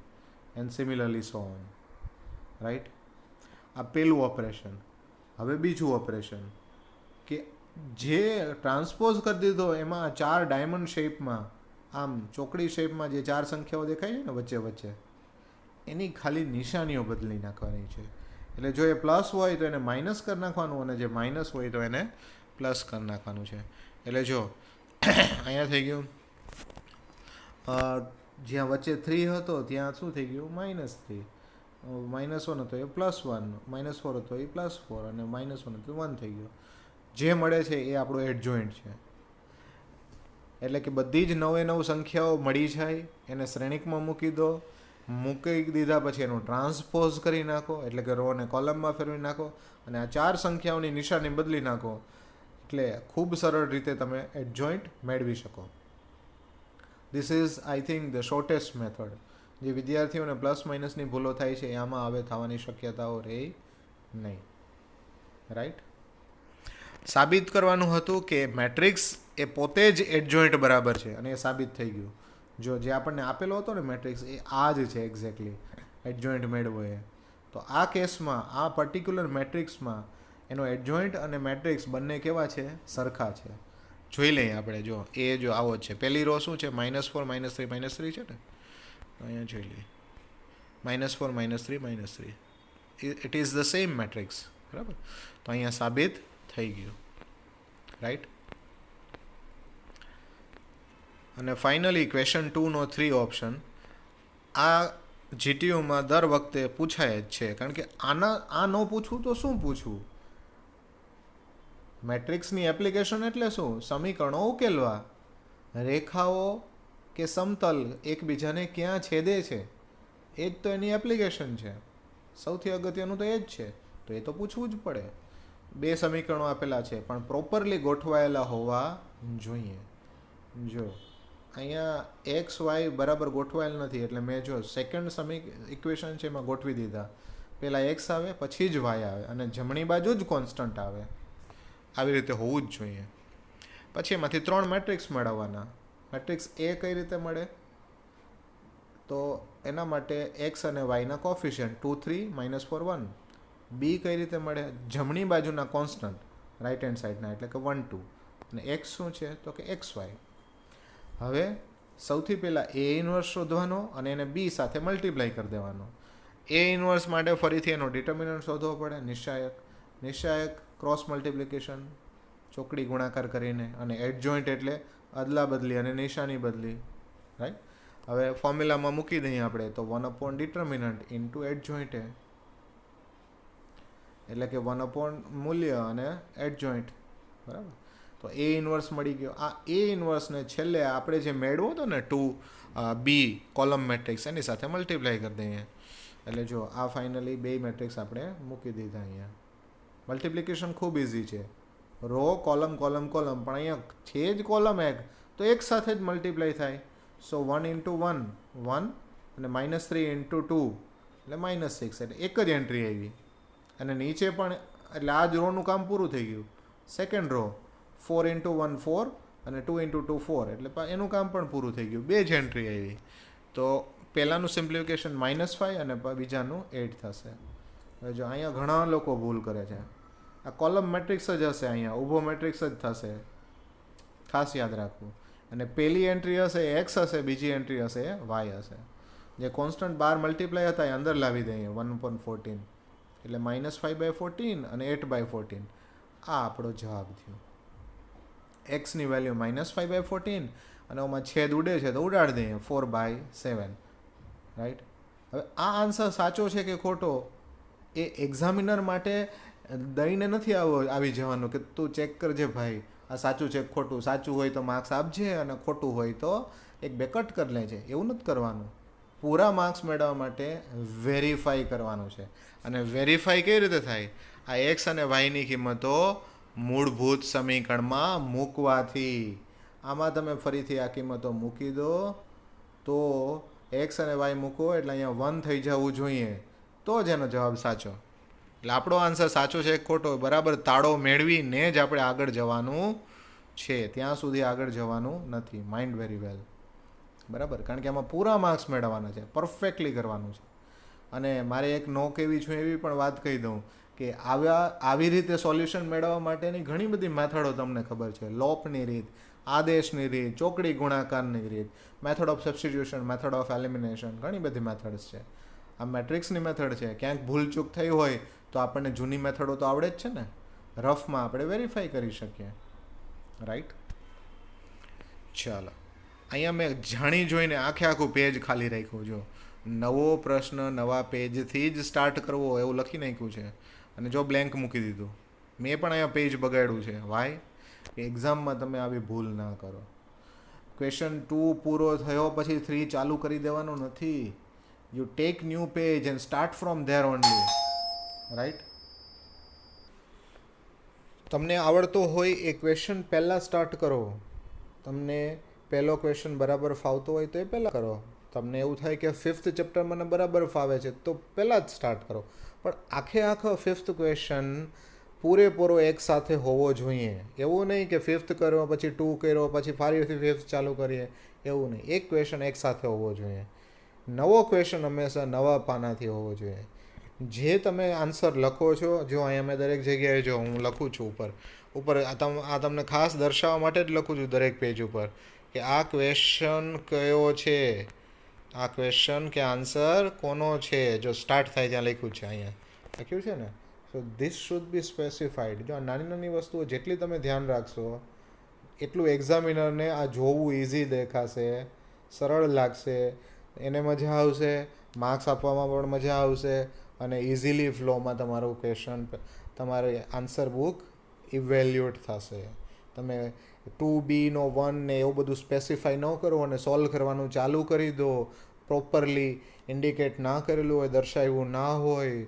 And similarly so on. Right. આ પહેલું ઓપરેશન. હવે બીજું ઓપરેશન કે જે ટ્રાન્સપોઝ કરી દીધો એમાં 4 ડાયમંડ શેપમાં, આમ ચોકડી શેપમાં જે 4 સંખ્યાઓ દેખાય છે ને વચ્ચે વચ્ચે, એની ખાલી નિશાનીઓ બદલી નાખવાની છે. એટલે જો એ પ્લસ હોય તો એને માઇનસ કરી નાખવાનું અને જે માઇનસ હોય તો એને પ્લસ કરી નાખવાનું છે. એટલે જો અહીંયા થઈ ગયું, જ્યાં વચ્ચે 3 હતો ત્યાં શું થઈ ગયું? -3. -1 હતો એ +1, -4 હતો એ +4 અને -1 હતો 1 થઈ ગયો. જે મળે છે એ આપણો એડજોઇન્ટ છે. એટલે કે બધી જ 9 સંખ્યાઓ મળી જાય, એને શ્રેણિકમાં મૂકી દો. મૂકી દીધા પછી એનું ટ્રાન્સપોઝ કરી નાખો, એટલે કે રોને કોલમમાં ફેરવી નાખો અને આ 4 સંખ્યાઓની નિશાની બદલી નાખો. એટલે ખૂબ સરળ રીતે તમે એડજોઇન્ટ મેળવી શકો. This is I think the shortest method. જે વિદ્યાર્થીઓને પ્લસ માઇનસની ભૂલો થાય છે આમાં હવે થવાની શક્યતાઓ રહે નહીં. રાઈટ. સાબિત કરવાનું હતું કે મેટ્રિક્સ એ પોતે જ એડજોઇન્ટ બરાબર છે અને એ સાબિત થઈ ગયું. જો જે આપણને આપેલો હતો ને મેટ્રિક્સ એ આ જ છે એક્ઝેક્ટલી, એડજોઇન્ટ મેળવો એ. તો આ કેસમાં આ પર્ટિક્યુલર મેટ્રિક્સમાં એનો એડજોઇન્ટ અને મેટ્રિક્સ બંને કેવા છે? સરખા છે. જોઈ લઈએ આપણે. જો એ જો આવો જ છે. પહેલી રો શું છે? -4 -3 -3 છે ને, અહીંયા જોઈ લઈએ. -4 -3 -3, it is the same matrix. બરાબર. તો અહીંયા સાબિત થઈ ગયું. રાઈટ. અને ફાઇનલી ક્વેશ્ચન 2નો 3 ઓપ્શન. આ જીટીયુમાં દર વખતે પૂછાય જ છે, કારણ કે આ ન પૂછવું તો શું પૂછવું. મેટ્રિક્સની એપ્લિકેશન એટલે શું? સમીકરણો ઉકેલવા. રેખાઓ કે સમતલ એકબીજાને ક્યાં છેદે છે એ જ તો એની એપ્લિકેશન છે. સૌથી અગત્યનું તો એ જ છે, તો એ તો પૂછવું જ પડે. બે સમીકરણો આપેલા છે પણ પ્રોપરલી ગોઠવાયેલા હોવા જોઈએ. જો અહીંયા એક્સ વાય બરાબર ગોઠવાયેલ નથી, એટલે મેં જો સેકન્ડ ઇક્વેશન છે એમાં ગોઠવી દીધા. પહેલાં એક્સ આવે, પછી જ વાય આવે, અને જમણી બાજુ જ કોન્સ્ટન્ટ આવે. આવી રીતે હોવું જ જોઈએ. પછી એમાંથી 3 મેટ્રિક્સ મેળવવાના. મેટ્રિક્સ એ કઈ રીતે મળે? તો એના માટે એક્સ અને વાયના કોફિશિયન્ટ 2 3 -4 1. બી કઈ રીતે મળે? જમણી બાજુના કોન્સ્ટન્ટ રાઈટ હેન્ડ સાઈડના, એટલે કે 1 2. અને એક્સ શું છે? તો કે એક્સ વાય. હવે સૌથી પહેલાં એ ઇન્વર્સ શોધવાનો અને એને બી સાથે મલ્ટીપ્લાય કરી દેવાનો. એ ઇન્વર્સ માટે ફરીથી એનો ડિટર્મિનન્ટ શોધવો પડે, નિશ્ચાયક ક્રોસ મલ્ટિપ્લિકેશન, ચોકડી ગુણાકાર કરીને, અને એડજોઈન્ટ એટલે અદલા બદલી અને નિશાની બદલી. રાઈટ. હવે ફોર્મ્યુલામાં મૂકી દઈએ આપણે તો 1 ડિટર્મિનન્ટ ઇન્ટુ એડજોઈન્ટ, એટલે કે 1 મૂલ્ય અને એડજોઈન્ટ. બરાબર. તો એ ઇન્વર્સ મળી ગયો. આ એ ઇન્વર્સને છેલ્લે આપણે જે મેળવો હતો ને 2 બી કોલમ મેટ્રિક્સ, એની સાથે મલ્ટીપ્લાય કરી દઈએ. એટલે જો આ ફાઇનલી બે મેટ્રિક્સ આપણે મૂકી દીધા અહીંયા. મલ્ટિપ્લિકેશન ખૂબ ઇઝી છે. રો કોલમ કોલમ કોલમ, પણ અહીંયા છે જ કોલમ એક, તો એક સાથે જ મલ્ટીપ્લાય થાય. સો 1 × 1 1, અને -3 × 2 એટલે -6, એટલે એક જ એન્ટ્રી આવી. અને નીચે પણ, એટલે આ જ રોનું કામ પૂરું થઈ ગયું. સેકન્ડ રો 4 × 1 4, અને 2 × 2 4, એટલે એનું કામ પણ પૂરું થઈ ગયું. બે જ એન્ટ્રી આવી. તો પહેલાંનું સિમ્પ્લિફિકેશન -5 અને બીજાનું 8 થશે. હવે જો અહીંયા ઘણા લોકો ભૂલ કરે છે. આ કોલમ મેટ્રિક્સ જ હશે, અહીંયા ઊભો મેટ્રિક્સ જ થશે, ખાસ યાદ રાખવું. અને પહેલી એન્ટ્રી હશે એ એક્સ હશે, બીજી એન્ટ્રી હશે એ વાય હશે. જે કોન્સ્ટન્ટ બાર મલ્ટીપ્લાય હતા એ અંદર લાવી દઈએ 1/14, એટલે -5/14 અને 8/14. આ આપણો જવાબ થયો. એક્સની વેલ્યુ -5/14, અને આમાં છેદ ઉડે છે તો ઉડાડી દઈએ 4/7. રાઈટ. હવે આ આન્સર સાચો છે કે ખોટો એ એક્ઝામિનર માટે દઈને નથી આવી જવાનું કે તું ચેક કરજે ભાઈ આ સાચું છે ખોટું. સાચું હોય તો માર્ક્સ આપજે અને ખોટું હોય તો એક બે કટ કરી લેજે. એવું નથી કરવાનું. પૂરા માર્ક્સ મેળવવા માટે વેરીફાઈ કરવાનું છે. અને વેરીફાઈ કેવી રીતે થાય? આ એક્સ અને વાયની કિંમતો મૂળભૂત સમીકરણમાં મૂકવાથી. આમાં તમે ફરીથી આ કિંમતો મૂકી દો તો એક્સ અને વાય મૂકો એટલે અહીંયા 1 થઈ જવું જોઈએ, તો જ એનો જવાબ સાચો. એટલે આપણો આન્સર સાચો છે ખોટો બરાબર તાળો મેળવીને જ આપણે આગળ જવાનું છે. ત્યાં સુધી આગળ જવાનું નથી. Mind very well. બરાબર. કારણ કે આમાં પૂરા માર્ક્સ મેળવવાના છે, પરફેક્ટલી કરવાનું છે. અને મારે એક નો કહેવી છું એવી પણ વાત કહી દઉં કે આવી રીતે સોલ્યુશન મેળવવા માટેની ઘણી બધી મેથડો તમને ખબર છે. લોપની રીત, આદેશની રીત, ચોકડી ગુણાકારની રીત, method of substitution, method of elimination, ઘણી બધી મેથડ્સ છે. આ મેટ્રિક્સની મેથડ છે. ક્યાંક ભૂલચૂક થઈ હોય તો આપણને જૂની મેથડો તો આવડે જ છે ને, રફમાં આપણે વેરીફાઈ કરી શકીએ. રાઈટ. ચાલો, અહીંયા મેં જાણી જોઈને આખું પેજ ખાલી રાખ્યું. જો નવો પ્રશ્ન નવા પેજથી જ સ્ટાર્ટ કરવો એવું લખી નાખ્યું છે, અને જો બ્લેન્ક મૂકી દીધું. મેં પણ અહીંયા પેજ બગાડ્યું છે. વાય? એક્ઝામમાં તમે આવી ભૂલ ના કરો. ક્વેશ્ચન 2 પૂરો થયો પછી 3 ચાલુ કરી દેવાનું નથી. You take new page and start from there only. Right. તમને આવડતો હોય એ ક્વેશ્ચન પહેલાં સ્ટાર્ટ કરો. તમને પહેલો ક્વેશ્ચન બરાબર ફાવતો હોય તો એ પહેલાં કરો. તમને એવું થાય કે 5th ચેપ્ટર મને બરાબર ફાવે છે તો પહેલાં જ સ્ટાર્ટ કરો. પણ આખો 5th ક્વેશ્ચન પૂરેપૂરો એક સાથે હોવો જોઈએ. એવું નહીં કે 5th કર્યો પછી 2 કર્યો પછી ફરીથી 5th ચાલુ કરીએ, એવું નહીં. એક ક્વેશ્ચન એક સાથે હોવો જોઈએ. નવો ક્વેશ્ચન હંમેશા નવા પાનાથી હોવો જોઈએ. જે તમે આન્સર લખો છો, જો અહીંયા મેં દરેક જગ્યાએ જો હું લખું છું ઉપર આ તમને ખાસ દર્શાવવા માટે જ લખું છું દરેક પેજ ઉપર કે આ ક્વેશ્ચન કયો છે, આ ક્વેશ્ચન કે આન્સર કોનો છે. જો સ્ટાર્ટ થાય ત્યાં લખ્યું છે, અહીંયા લખ્યું છે ને. So this should be specified. જો આ નાની નાની વસ્તુઓ જેટલી તમે ધ્યાન રાખશો એટલું એક્ઝામિનરને આ જોવું ઇઝી દેખાશે, સરળ લાગશે, એને મજા આવશે માર્ક્સ આપવામાં પણ મજા આવશે અને ઇઝીલી ફ્લોમાં તમારું ક્વેશ્ચન તમારી આન્સર બુક ઇવેલ્યુએટ થશે. તમે 2B નો 1 ને એવું બધું સ્પેસિફાઈ ન કરો અને સોલ્વ કરવાનું ચાલુ કરી દો, પ્રોપરલી ઇન્ડિકેટ ના કરેલું હોય, દર્શાવ્યું ના હોય,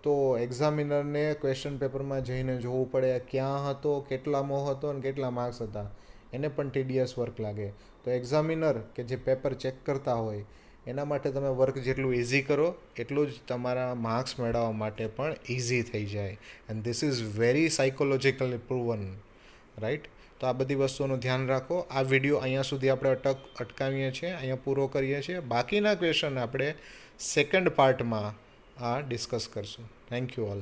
તો એક્ઝામિનરને ક્વેશ્ચન પેપરમાં જઈને જોવું પડે ક્યાં હતો, કેટલામાં હતો અને કેટલા માર્ક્સ હતા. એને પણ ટીડીએસ વર્ક લાગે. તો એક્ઝામિનર કે જે પેપર ચેક કરતા હોય એના માટે તમે વર્ક જેટલું ઇઝી કરો એટલું જ તમારા માર્ક્સ મેળવવા માટે પણ ઇઝી થઈ જાય. And this is very psychologically proven, right? તો આ બધી વસ્તુઓનું ધ્યાન રાખો. આ વિડીયો અહીંયા સુધી આપણે અટકાવીએ છીએ, અહીંયા પૂરો કરીએ છીએ. બાકીના ક્વેશ્ચન આપણે સેકન્ડ પાર્ટમાં ડિસ્કસ કરશું. Thank you all.